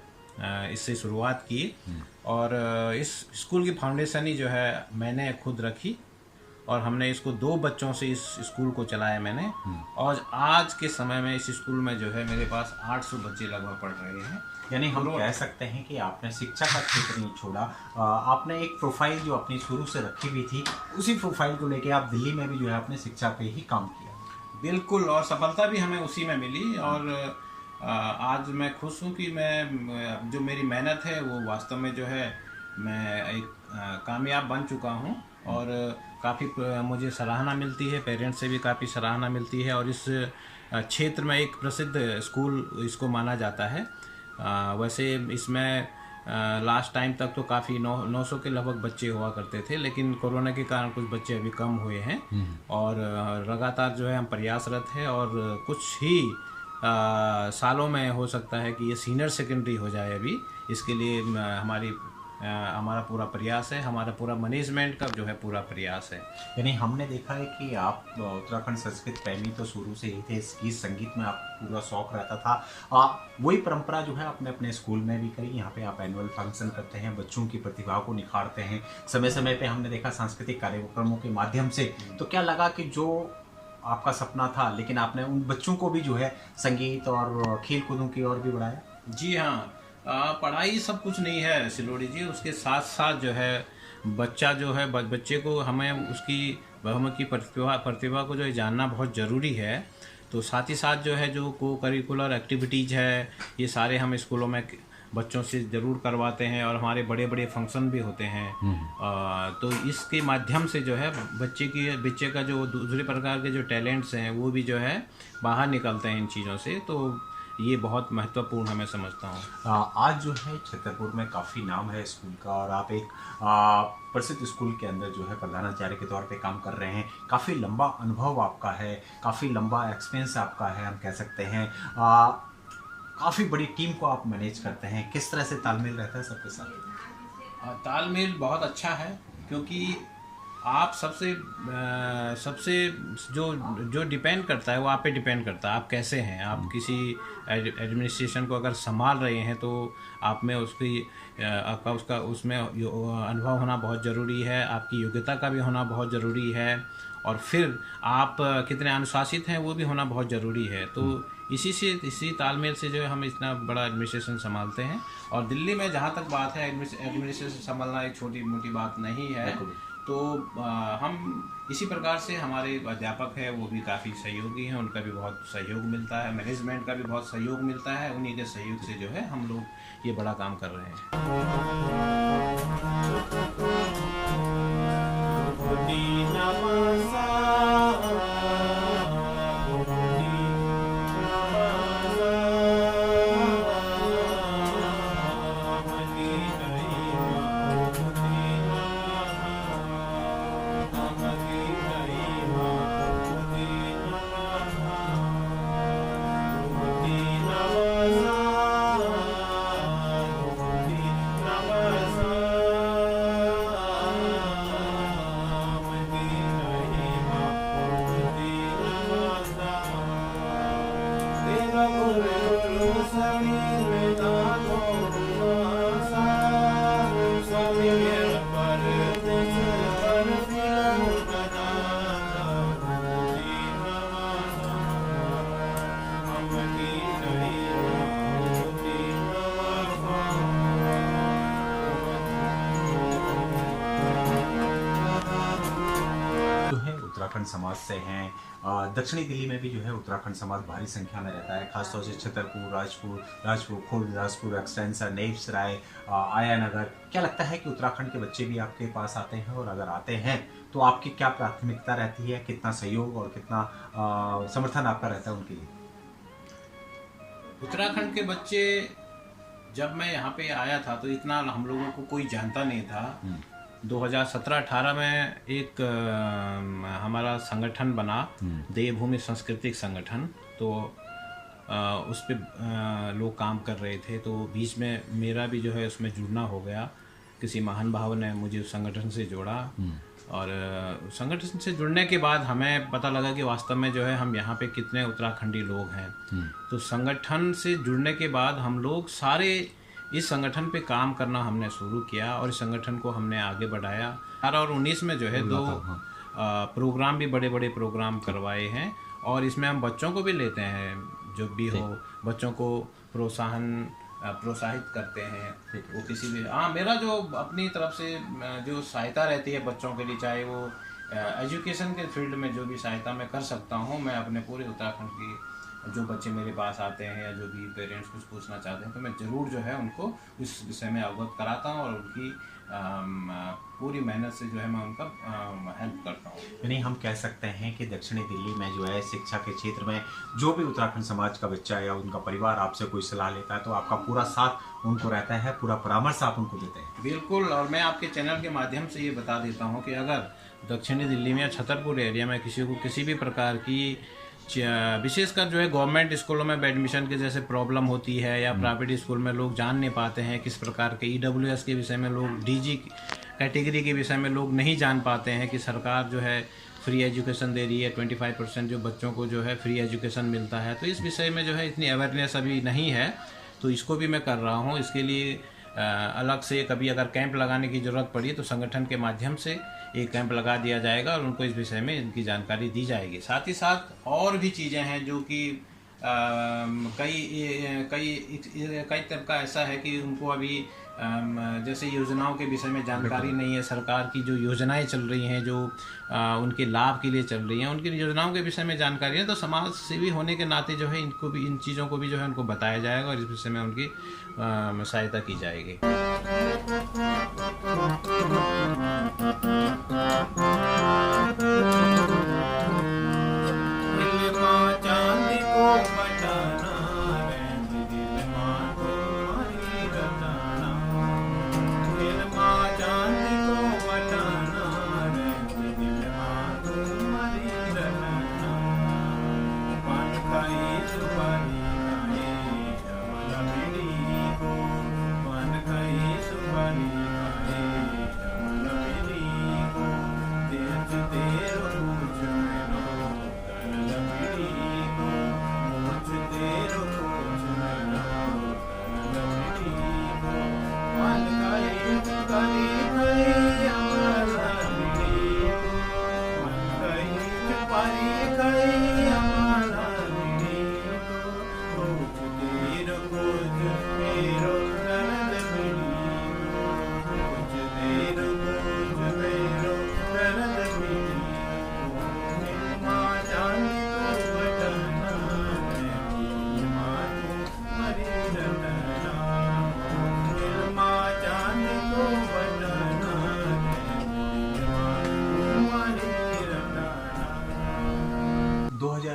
इससे शुरुआत की। और इस स्कूल की फाउंडेशन ही जो है मैंने खुद रखी, और हमने इसको 2 बच्चों से इस स्कूल को चलाया मैंने। और आज के समय में इस स्कूल में जो है मेरे पास 800 बच्चे लगभग पढ़ रहे हैं। यानी हम कह सकते हैं कि आपने शिक्षा का क्षेत्र नहीं छोड़ा, आपने एक प्रोफाइल जो अपनी शुरू से रखी हुई थी, उसी प्रोफाइल को लेके आप दिल्ली में भी जो है अपने शिक्षा पे ही काम किया। बिल्कुल, और सफलता भी हमें उसी में मिली। और आज मैं खुश हूँ कि मैं जो मेरी मेहनत है वो वास्तव में जो है मैं एक कामयाब बन चुका हूँ। और काफ़ी मुझे सराहना मिलती है, पेरेंट्स से भी काफ़ी सराहना मिलती है। और इस क्षेत्र में एक प्रसिद्ध स्कूल इसको माना जाता है। वैसे इसमें लास्ट टाइम तक तो काफ़ी 900 के लगभग बच्चे हुआ करते थे, लेकिन कोरोना के कारण कुछ बच्चे अभी कम हुए हैं। और लगातार जो है हम प्रयासरत हैं, और कुछ ही सालों में हो सकता है कि ये सीनियर सेकेंडरी हो जाए। अभी इसके लिए हमारा पूरा प्रयास है, हमारा पूरा मैनेजमेंट का जो है पूरा प्रयास है। यानी हमने देखा है कि आप उत्तराखंड संस्कृत प्रेमी तो शुरू से ही थे, इस गीत संगीत में आपको पूरा शौक रहता था। वही परंपरा जो है आपने अपने स्कूल में भी करी। यहाँ पे आप एनुअल फंक्शन करते हैं, बच्चों की प्रतिभा को निखारते हैं, समय समय पे हमने देखा सांस्कृतिक कार्यक्रमों के माध्यम से। तो क्या लगा कि जो आपका सपना था, लेकिन आपने उन बच्चों को भी जो है संगीत और खेल कूदों की ओर भी बढ़ाया? जी हाँ, पढ़ाई सब कुछ नहीं है सिलोड़ी जी, उसके साथ साथ जो है बच्चा जो है बच्चे को हमें उसकी बहुमुखी प्रतिभा को जो है जानना बहुत ज़रूरी है। तो साथ ही साथ जो है जो को करिकुलर एक्टिविटीज़ है, ये सारे हम स्कूलों में बच्चों से ज़रूर करवाते हैं, और हमारे बड़े बड़े फंक्शन भी होते हैं। तो इसके माध्यम से जो है बच्चे का जो दूसरे प्रकार के जो टैलेंट्स हैं वो भी जो है बाहर निकलते हैं इन चीज़ों से। तो ये बहुत महत्वपूर्ण है, मैं समझता हूँ। आज जो है छतरपुर में काफ़ी नाम है स्कूल का, और आप एक प्रसिद्ध स्कूल के अंदर जो है प्रधानाचार्य के तौर पे काम कर रहे हैं। काफ़ी लंबा अनुभव आपका है, काफ़ी लंबा एक्सपीरियंस आपका है, हम कह सकते हैं। काफ़ी बड़ी टीम को आप मैनेज करते हैं, किस तरह से तालमेल रहता है सबके साथ? तालमेल बहुत अच्छा है, क्योंकि आप सबसे जो डिपेंड करता है वो आप पे डिपेंड करता है, आप कैसे हैं। आप किसी एडमिनिस्ट्रेशन को अगर संभाल रहे हैं तो आप में उसका उसमें अनुभव होना बहुत ज़रूरी है, आपकी योग्यता का भी होना बहुत ज़रूरी है, और फिर आप कितने अनुशासित हैं वो भी होना बहुत ज़रूरी है। तो इसी तालमेल से जो है हम इतना बड़ा एडमिनिस्ट्रेशन संभालते हैं। और दिल्ली में जहाँ तक बात है, एडमिनिस्ट्रेशन संभालना एक छोटी मोटी बात नहीं है। तो हम इसी प्रकार से हमारे अध्यापक हैं वो भी काफ़ी सहयोगी हैं, उनका भी बहुत सहयोग मिलता है, मैनेजमेंट का भी बहुत सहयोग मिलता है। उन्हीं के सहयोग से जो है हम लोग ये बड़ा काम कर रहे हैं। उत्तराखंड समाज से हैं। दक्षिणी दिल्ली में भी जो है उत्तराखंड समाज भारी संख्या में रहता है, खासतौर से छतरपुर, राजपुर, खुर्द, राजपुर एक्सटेंशन, नेप्सराय, आया नगर। क्या लगता है कि उत्तराखंड के बच्चे भी आपके पास आते हैं, और अगर आते हैं तो आपकी क्या प्राथमिकता रहती है, कितना सहयोग और कितना समर्थन आपका रहता है उनके लिए? उत्तराखंड के बच्चे, जब मैं यहाँ पे आया था तो इतना हम लोगों को कोई जानता नहीं था। 2017-18 में एक हमारा संगठन बना, देवभूमि सांस्कृतिक संगठन। तो उस पर लोग काम कर रहे थे, तो बीच में मेरा भी जो है उसमें जुड़ना हो गया। किसी महान भाव ने मुझे उस संगठन से जोड़ा, और संगठन से जुड़ने के बाद हमें पता लगा कि वास्तव में जो है हम यहाँ पे कितने उत्तराखंडी लोग हैं। तो संगठन से जुड़ने के बाद हम लोग सारे इस संगठन पे काम करना हमने शुरू किया और इस संगठन को हमने आगे बढ़ाया। 18 और 19 में जो है 2 प्रोग्राम भी बड़े बड़े प्रोग्राम करवाए हैं और इसमें हम बच्चों को भी लेते हैं, जो भी हो बच्चों को प्रोत्साहित करते हैं। वो किसी भी मेरा जो अपनी तरफ से जो सहायता रहती है बच्चों के लिए, चाहे वो एजुकेशन के फील्ड में जो भी सहायता मैं कर सकता हूँ, मैं अपने पूरे उत्तराखंड की जो बच्चे मेरे पास आते हैं या जो भी पेरेंट्स कुछ पूछना चाहते हैं तो मैं ज़रूर जो है उनको इस विषय में अवगत कराता हूँ और उनकी पूरी मेहनत से जो है मैं उनका हेल्प करता हूँ। यानी हम कह सकते हैं कि दक्षिणी दिल्ली में जो है शिक्षा के क्षेत्र में जो भी उत्तराखंड समाज का बच्चा या उनका परिवार आपसे कोई सलाह लेता है तो आपका पूरा साथ उनको रहता है, पूरा परामर्श आप उनको देते हैं। बिल्कुल। और मैं आपके चैनल के माध्यम से ये बता देता हूँ कि अगर दक्षिणी दिल्ली में या छतरपुर एरिया में किसी को किसी भी प्रकार की विशेषकर जो है गवर्नमेंट स्कूलों में एडमिशन के जैसे प्रॉब्लम होती है या प्राइवेट स्कूल में लोग जान नहीं पाते हैं किस प्रकार के EWS के विषय में, लोग DG कैटेगरी के विषय में लोग नहीं जान पाते हैं कि सरकार जो है फ्री एजुकेशन दे रही है, 25% जो बच्चों को जो है फ्री एजुकेशन मिलता है। तो इस विषय में जो है इतनी अवेयरनेस अभी नहीं है, तो इसको भी मैं कर रहा हूँ। इसके लिए अलग से कभी अगर कैंप लगाने की ज़रूरत पड़ी तो संगठन के माध्यम से एक कैंप लगा दिया जाएगा और उनको इस विषय में इनकी जानकारी दी जाएगी। साथ ही साथ और भी चीज़ें हैं जो कि कई तरह का ऐसा है कि उनको अभी जैसे योजनाओं के विषय में जानकारी नहीं है, सरकार की जो योजनाएं चल रही हैं जो उनके लाभ के लिए चल रही हैं, उनकी योजनाओं के विषय में जानकारी है, तो समाज सेवी होने के नाते जो है इनको भी, इन चीज़ों को भी जो है उनको बताया जाएगा और इस विषय में उनकी सहायता की जाएगी।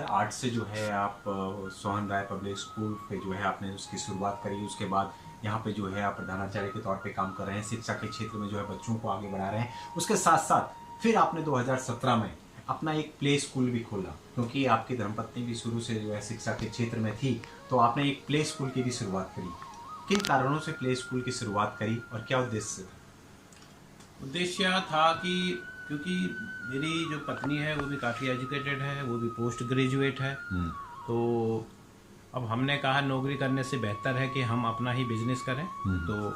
आर्ट से जो है आप सोहन राय पब्लिक स्कूल पे जो है आपने उसकी शुरुआत करी, उसके बाद यहाँ पे जो है आप प्रधानाचार्य के तौर पे काम कर रहे हैं, शिक्षा के क्षेत्र में जो है बच्चों को आगे बढ़ा रहे हैं। उसके साथ साथ फिर आपने 2017 में अपना एक प्ले स्कूल भी खोला, क्योंकि आपकी धर्मपत्नी भी शुरू से जो है शिक्षा के क्षेत्र में थी, तो आपने एक प्ले स्कूल की भी शुरुआत करी। किन कारणों से प्ले स्कूल की शुरुआत करी और क्या उद्देश्य था? उद्देश्य था कि क्योंकि मेरी जो पत्नी है वो भी काफ़ी एजुकेटेड है, वो भी पोस्ट ग्रेजुएट है, तो अब हमने कहा नौकरी करने से बेहतर है कि हम अपना ही बिजनेस करें। तो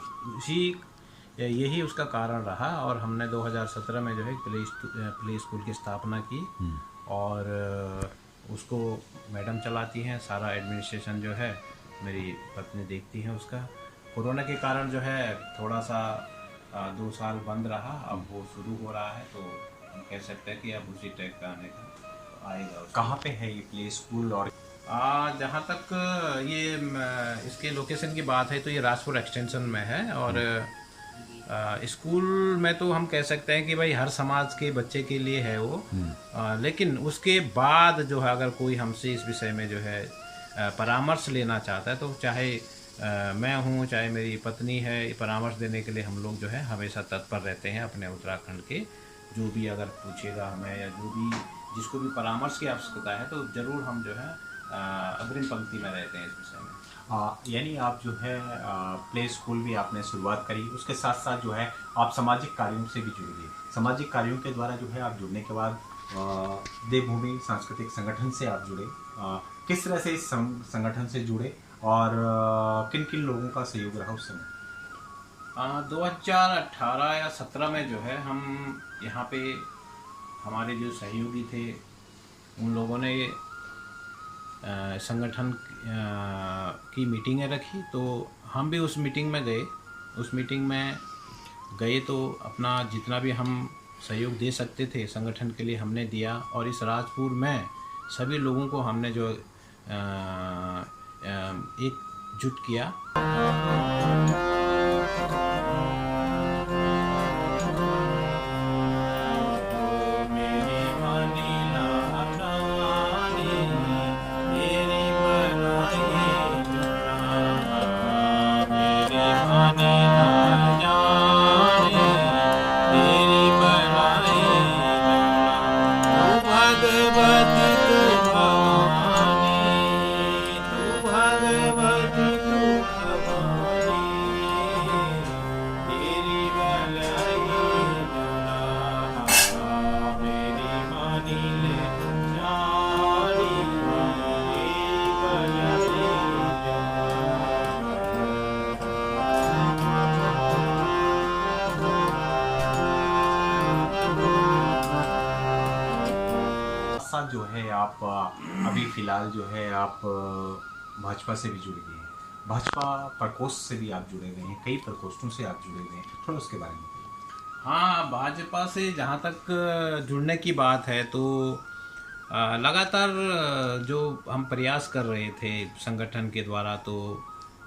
यही उसका कारण रहा और हमने 2017 में जो है प्ले स्कूल की स्थापना की और उसको मैडम चलाती हैं, सारा एडमिनिस्ट्रेशन जो है मेरी पत्नी देखती है उसका। कोरोना के कारण जो है थोड़ा सा 2 साल बंद रहा, अब वो शुरू हो रहा है, तो हम कह सकते हैं कि अब उसी टाइप का आने का आएगा। कहाँ पे है ये प्ले स्कूल? और जहाँ तक ये इसके लोकेशन की बात है तो ये राजपुर एक्सटेंशन में है और स्कूल में तो हम कह सकते हैं कि भाई हर समाज के बच्चे के लिए है वो, लेकिन उसके बाद जो है अगर कोई हमसे इस विषय में जो है परामर्श लेना चाहता है तो चाहे मैं हूँ चाहे मेरी पत्नी है, परामर्श देने के लिए हम लोग जो है हमेशा तत्पर रहते हैं। अपने उत्तराखंड के जो भी अगर पूछेगा हमें या जो भी जिसको भी परामर्श की आवश्यकता है तो ज़रूर हम जो है अग्रिम पंक्ति में रहते हैं इस विषय में। यानी आप जो है प्ले स्कूल भी आपने शुरुआत करी, उसके साथ साथ जो है आप सामाजिक कार्यों से भी जुड़ गए। सामाजिक कार्यों के द्वारा जो है आप जुड़ने के बाद देवभूमि सांस्कृतिक संगठन से आप जुड़े। किस तरह से इस संगठन से जुड़े और किन किन लोगों का सहयोग रहा उस समय? 2018 या 17 में जो है हम यहाँ पे हमारे जो सहयोगी थे उन लोगों ने संगठन की मीटिंगें रखी, तो हम भी उस मीटिंग में गए। उस मीटिंग में गए तो अपना जितना भी हम सहयोग दे सकते थे संगठन के लिए हमने दिया, और इस राजपुर में सभी लोगों को हमने जो एकजुट किया। साथ जो है आप अभी फिलहाल जो है आप भाजपा से भी जुड़ गए हैं, भाजपा प्रकोष्ठ से भी आप जुड़े हुए हैं, कई प्रकोष्ठों से आप जुड़े हुए हैं, थोड़ा उसके बारे में बताइए। हाँ, भाजपा से जहाँ तक जुड़ने की बात है तो लगातार जो हम प्रयास कर रहे थे संगठन के द्वारा, तो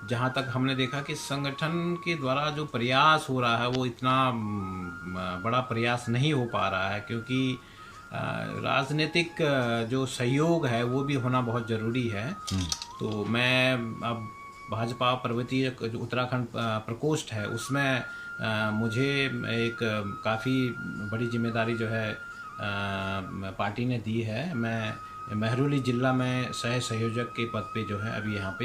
जहाँ तक हमने देखा कि संगठन के द्वारा जो प्रयास हो रहा है वो इतना बड़ा प्रयास नहीं हो पा रहा है, क्योंकि राजनीतिक जो सहयोग है वो भी होना बहुत ज़रूरी है। तो मैं अब भाजपा पर्वतीय जो उत्तराखंड प्रकोष्ठ है उसमें मुझे एक काफ़ी बड़ी जिम्मेदारी जो है पार्टी ने दी है। मैं महरौली जिला में सह संयोजक के पद पे जो है अभी यहाँ पे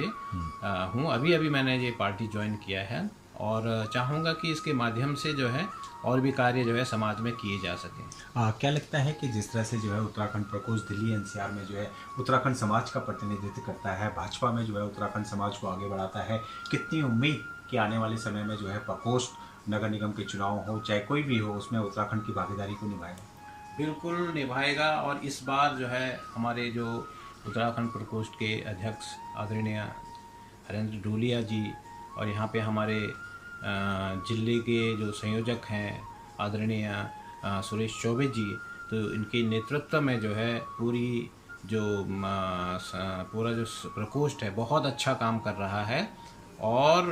हूँ। अभी मैंने ये पार्टी ज्वाइन किया है और चाहूँगा कि इसके माध्यम से जो है और भी कार्य जो है समाज में किए जा सकें। क्या लगता है कि जिस तरह से जो है उत्तराखंड प्रकोष्ठ दिल्ली एनसीआर में जो है उत्तराखंड समाज का प्रतिनिधित्व करता है, भाजपा में जो है उत्तराखंड समाज को आगे बढ़ाता है, कितनी उम्मीद कि आने वाले समय में जो है प्रकोष्ठ नगर निगम के चुनाव हो चाहे कोई भी हो उसमें उत्तराखंड की भागीदारी को निभाएगा? बिल्कुल निभाएगा। और इस बार जो है हमारे जो उत्तराखंड प्रकोष्ठ के अध्यक्ष आदरणीय हरेंद्र ढोलिया जी और यहाँ पे हमारे जिले के जो संयोजक हैं आदरणीय सुरेश चौबे जी, तो इनके नेतृत्व में जो है पूरा जो प्रकोष्ठ है बहुत अच्छा काम कर रहा है। और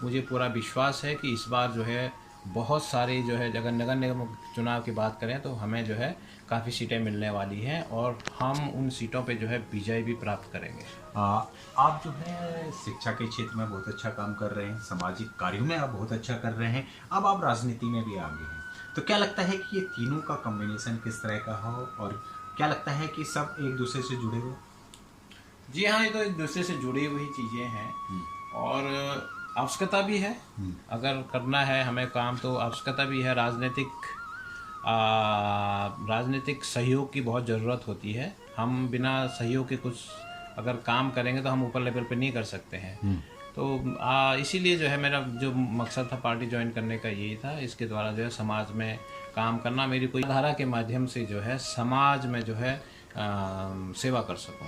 मुझे पूरा विश्वास है कि इस बार जो है बहुत सारे जो है अगर नगर निगम चुनाव की बात करें तो हमें जो है काफ़ी सीटें मिलने वाली हैं और हम उन सीटों पे जो है विजय भी प्राप्त करेंगे। आप जो है शिक्षा के क्षेत्र में बहुत अच्छा काम कर रहे हैं, सामाजिक कार्यों में आप बहुत अच्छा कर रहे हैं, अब आप राजनीति में भी आगे हैं, तो क्या लगता है कि ये तीनों का कॉम्बिनेशन किस तरह का हो और क्या लगता है कि सब एक दूसरे से जुड़े हुए? जी हाँ, ये तो एक दूसरे से जुड़ी हुई चीज़ें हैं और आवश्यकता भी है। अगर करना है हमें काम तो आवश्यकता भी है। राजनीतिक सहयोग की बहुत ज़रूरत होती है। हम बिना सहयोग के कुछ अगर काम करेंगे तो हम ऊपर लेवल पे नहीं कर सकते हैं। तो इसीलिए जो है मेरा जो मकसद था पार्टी ज्वाइन करने का यही था। इसके द्वारा जो है समाज में काम करना, मेरी कोई धारा के माध्यम से जो है समाज में जो है सेवा कर सकूं।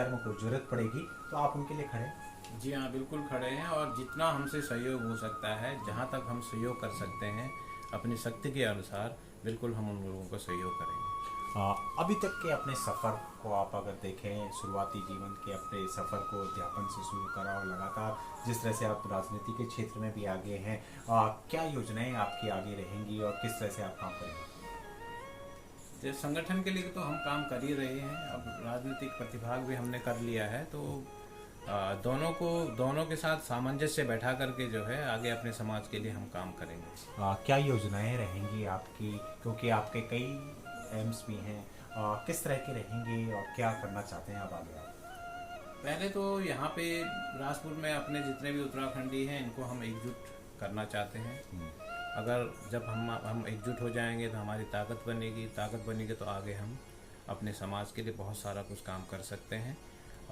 कर्मचारियों को जरूरत पड़ेगी तो आप उनके लिए खड़े हैं? जी हाँ, बिल्कुल खड़े हैं, और जितना हमसे सहयोग हो सकता है, जहाँ तक हम सहयोग कर सकते हैं अपनी शक्ति के अनुसार, बिल्कुल हम उन लोगों को सहयोग करेंगे। अभी तक के अपने सफ़र को आप अगर देखें, शुरुआती जीवन के अपने सफ़र को अध्यापन से शुरू करा और लगातार जिस तरह से आप राजनीति के क्षेत्र में भी आगे हैं, क्या योजनाएं आपकी आगे रहेंगी और किस तरह से आप काम करेंगे? तो संगठन के लिए तो हम काम कर ही रहे हैं, अब राजनीतिक प्रतिभाग भी हमने कर लिया है, तो दोनों के साथ सामंजस्य बैठा करके जो है आगे अपने समाज के लिए हम काम करेंगे। क्या योजनाएं रहेंगी आपकी, क्योंकि आपके कई एम्स भी हैं, किस तरह की रहेंगी और क्या करना चाहते हैं आप आगे? आप पहले तो यहाँ पे राजपुर में अपने जितने भी उत्तराखंडी हैं इनको हम एकजुट करना चाहते हैं। अगर जब हम एकजुट हो जाएंगे तो हमारी ताकत बनेगी तो आगे हम अपने समाज के लिए बहुत सारा कुछ काम कर सकते हैं।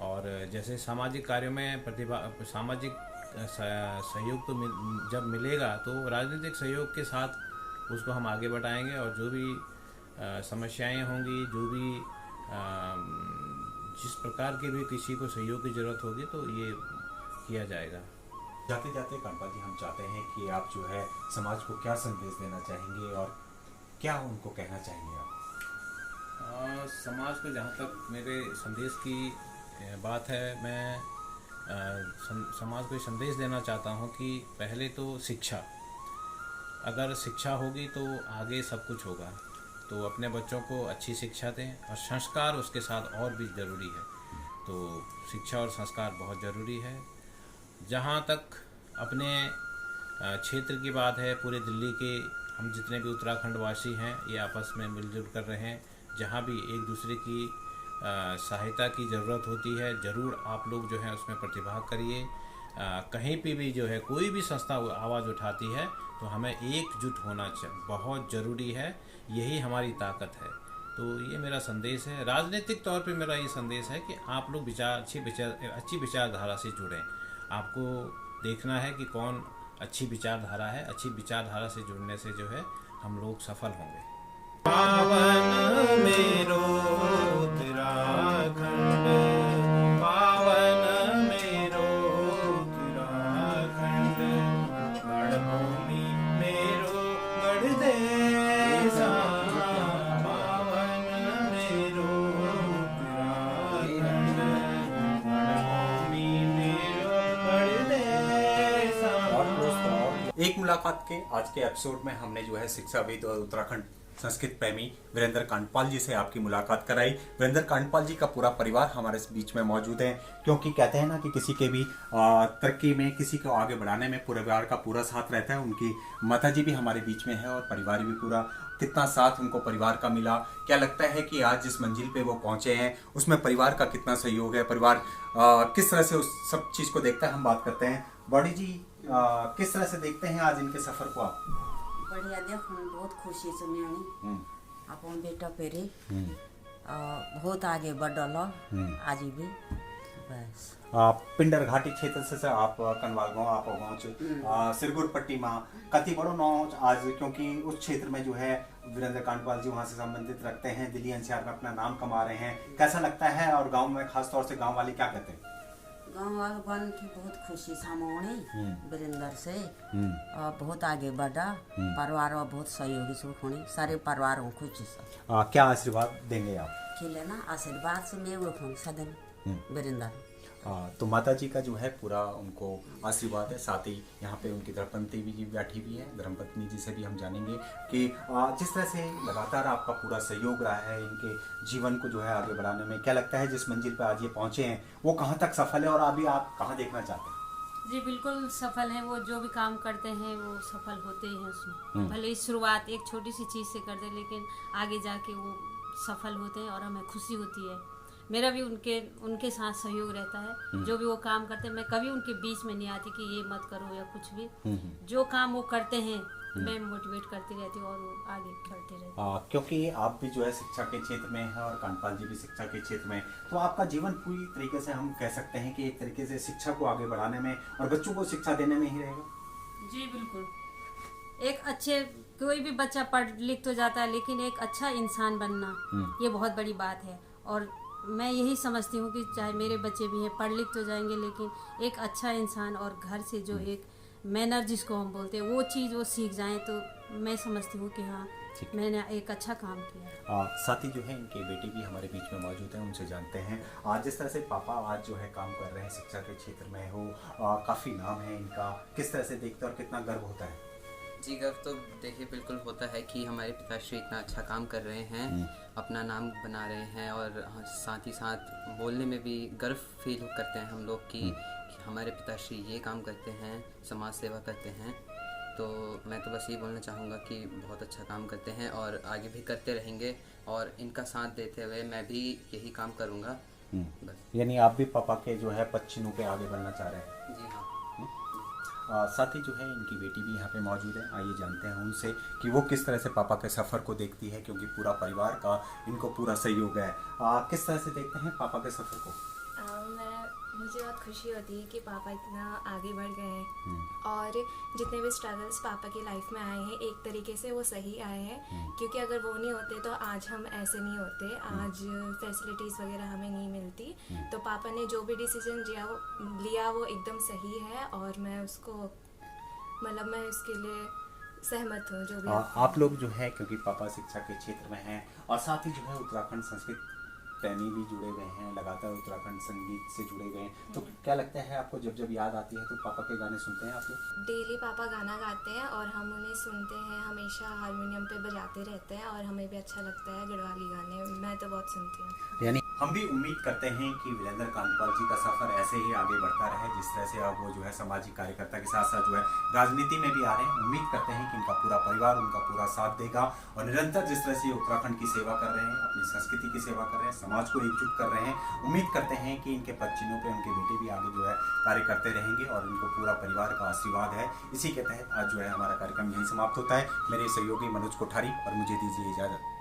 और जैसे सामाजिक कार्यों में सामाजिक सहयोग तो जब मिलेगा तो राजनीतिक सहयोग के साथ उसको हम आगे बढ़ाएंगे, और जो भी समस्याएं होंगी, जो भी जिस प्रकार के भी किसी को सहयोग की ज़रूरत होगी तो ये किया जाएगा। जाते जाते कांडपाल जी, हम चाहते हैं कि आप जो है समाज को क्या संदेश देना चाहेंगे और क्या उनको कहना चाहेंगे आप? समाज को जहाँ तक मेरे संदेश की बात है, मैं समाज को संदेश देना चाहता हूँ कि पहले तो शिक्षा, अगर शिक्षा होगी तो आगे सब कुछ होगा। तो अपने बच्चों को अच्छी शिक्षा दें, और संस्कार उसके साथ और भी ज़रूरी है। तो शिक्षा और संस्कार बहुत ज़रूरी है। जहाँ तक अपने क्षेत्र की बात है, पूरे दिल्ली के हम जितने भी उत्तराखंड वासी हैं ये आपस में मिलजुल कर रहे हैं। जहाँ भी एक दूसरे की सहायता की ज़रूरत होती है, ज़रूर आप लोग जो है उसमें प्रतिभाग करिए। कहीं पे भी जो है कोई भी संस्था आवाज़ उठाती है तो हमें एकजुट होना बहुत ज़रूरी है, यही हमारी ताकत है। तो ये मेरा संदेश है। राजनीतिक तौर पे मेरा ये संदेश है कि आप लोग अच्छी विचारधारा से जुड़ें। आपको देखना है कि कौन अच्छी विचारधारा है, अच्छी विचारधारा से जुड़ने से जो है हम लोग सफल होंगे। पावन मेरो उत्तराखंड, पावन मेरो उत्तराखंड, गढ़भूमि मेरो गढ़देसा, पावन मेरो उत्तराखंड, गढ़भूमि मेरो गढ़देसा। एक मुलाकात के आज के एपिसोड में हमने जो है शिक्षाविद और उत्तराखंड संस्कृत प्रेमी वीरेंद्र कांडपाल जी से आपकी मुलाकात कराई। वीरेंद्र कांडपाल जी का पूरा परिवार हमारे बीच में मौजूद है, क्योंकि कहते हैं ना कि किसी के भी तरक्की में, किसी को आगे बढ़ाने में परिवार का पूरा साथ रहता है। उनकी माता जी भी हमारे बीच में है और परिवार भी पूरा, कितना साथ उनको परिवार का मिला। क्या लगता है कि आज जिस मंजिल पे वो पहुंचे हैं उसमें परिवार का कितना सहयोग है, परिवार किस तरह से उस सब चीज़ को देखता है, हम बात करते हैं। बॉडी जी, किस तरह से देखते हैं आज इनके सफर को आप? बढ़िया, देखो बहुत खुशी से मैं अपन बेटा पेरे बहुत आगे बढ़ल आज भी। बस पिंडर घाटी क्षेत्र से आप कनवाल गाँव आप पहुँच सिरगुर पट्टी माँ कति बड़ो नौ आज, क्योंकि उस क्षेत्र में जो है वीरेंद्र कांडपाल जी वहाँ से संबंधित रखते हैं, दिल्ली एनसीआर में अपना नाम कमा रहे हैं। कैसा लगता है और गाँव में खास तौर से गाँव वाले क्या कहते हैं? गाँव वाले बन की बहुत खुशी सामने वीरेंद्र से बहुत आगे बढ़ा, परिवार में बहुत सहयोगी सुख होनी, सारे परिवार को खुशी से। क्या आशीर्वाद देंगे आप? खिले ना आशीर्वाद से मैं वो सदन वीरेंद्र। तो माता जी का जो है पूरा उनको आशीर्वाद है, साथ ही यहाँ पे उनकी धर्मपत्नी भी बैठी हुई है। धर्मपत्नी जी से भी हम जानेंगे कि जिस तरह से लगातार आपका पूरा सहयोग रहा है इनके जीवन को जो है आगे बढ़ाने में, क्या लगता है जिस मंजिल पे आज ये पहुँचे हैं वो कहाँ तक सफल है और अभी आप कहाँ देखना चाहते हैं? जी बिल्कुल सफल हैं, वो जो भी काम करते हैं वो सफल होते हैं उसमें। भले ही शुरुआत एक छोटी सी चीज़ से करते हैं लेकिन आगे जाके वो सफल होते हैं और हमें खुशी होती है। मेरा भी उनके साथ सहयोग रहता है। जो भी वो काम करते हैं मैं कभी उनके बीच में नहीं आती कि ये मत करो या कुछ भी। जो काम वो करते हैं मैं मोटिवेट करती रहती हूँ और वो आगे बढ़ते रहते हैं। क्योंकि आप भी जो है शिक्षा के क्षेत्र में है और कांडपाल जी भी शिक्षा के क्षेत्र में, तो आपका जीवन पूरी तरीके से हम कह सकते हैं कि एक तरीके से शिक्षा को आगे बढ़ाने में और बच्चों को शिक्षा देने में ही रहेगा। जी बिल्कुल। एक अच्छे, कोई भी बच्चा पढ़ लिख तो जाता है लेकिन एक अच्छा इंसान बनना ये बहुत बड़ी बात है। और मैं यही समझती हूँ कि चाहे मेरे बच्चे भी हैं, पढ़ लिख तो जाएंगे, लेकिन एक अच्छा इंसान और घर से जो एक मैनर जिसको हम बोलते हैं वो चीज़ वो सीख जाएं, तो मैं समझती हूँ कि हाँ मैंने एक अच्छा काम किया। साथ ही जो है इनके बेटे भी हमारे बीच में मौजूद हैं, उनसे जानते हैं। आज जिस तरह से पापा आज जो है काम कर रहे हैं शिक्षा के क्षेत्र में हो, काफ़ी नाम है इनका, किस तरह से देखते हैं और कितना गर्व होता है? जी गर्व तो देखिए बिल्कुल होता है कि हमारे पिताश्री इतना अच्छा काम कर रहे हैं, अपना नाम बना रहे हैं, और साथ ही साथ बोलने में भी गर्व फील करते हैं हम लोग कि हमारे पिताश्री ये काम करते हैं, समाज सेवा करते हैं। तो मैं तो बस ये बोलना चाहूँगा कि बहुत अच्छा काम करते हैं और आगे भी करते रहेंगे, और इनका साथ देते हुए मैं भी यही काम करूँगा बस। यानी आप भी पापा के जो है पश्चिमों पे आगे बढ़ना चाह रहे हैं? जी हाँ। साथ ही जो है इनकी बेटी भी यहाँ पे मौजूद है, आइए जानते हैं उनसे कि वो किस तरह से पापा के सफ़र को देखती है, क्योंकि पूरा परिवार का इनको पूरा सहयोग है। किस तरह से देखते हैं पापा के सफ़र को? मुझे बहुत खुशी होती है कि पापा इतना आगे बढ़ गए हैं, और जितने भी स्ट्रगल्स पापा की लाइफ में आए हैं एक तरीके से वो सही आए हैं, क्योंकि अगर वो नहीं होते तो आज हम ऐसे नहीं होते, आज फैसिलिटीज़ वगैरह हमें नहीं मिलती। तो पापा ने जो भी डिसीजन लिया वो एकदम सही है, और मैं उसको मैं उसके लिए सहमत हूँ। जो भी आप लोग जो है, क्योंकि पापा शिक्षा के क्षेत्र में हैं और साथ ही जो है उत्तराखंड संस्कृत प्रेमी भी जुड़े हुए हैं, लगातार उत्तराखंड संगीत से जुड़े हुए हैं, तो क्या लगता है आपको जब याद आती है तो पापा के गाने सुनते हैं आप लोग? डेली पापा गाना गाते हैं और हम उन्हें सुनते हैं, हमेशा हारमोनियम पे बजाते रहते हैं, और हमें भी अच्छा लगता है गढ़वाली गाने, मैं तो बहुत सुनती हूँ। यानी हम भी उम्मीद करते हैं कि वीरेंद्र कांतपाल जी का सफ़र ऐसे ही आगे बढ़ता रहे, जिस तरह से अब वो जो है सामाजिक कार्यकर्ता के साथ साथ जो है राजनीति में भी आ रहे हैं। उम्मीद करते हैं कि इनका पूरा परिवार उनका पूरा साथ देगा, और निरंतर जिस तरह से ये उत्तराखंड की सेवा कर रहे हैं, अपनी संस्कृति की सेवा कर रहे हैं, समाज को एकजुट कर रहे हैं, उम्मीद करते हैं कि इनके पश्चिमों पे उनके बेटे भी आगे जो है कार्य करते रहेंगे, और इनको पूरा परिवार का आशीर्वाद है। इसी के तहत आज जो है हमारा कार्यक्रम यहीं समाप्त होता है। मेरे सहयोगी मनोज कोठारी और मुझे दीजिए इजाज़त।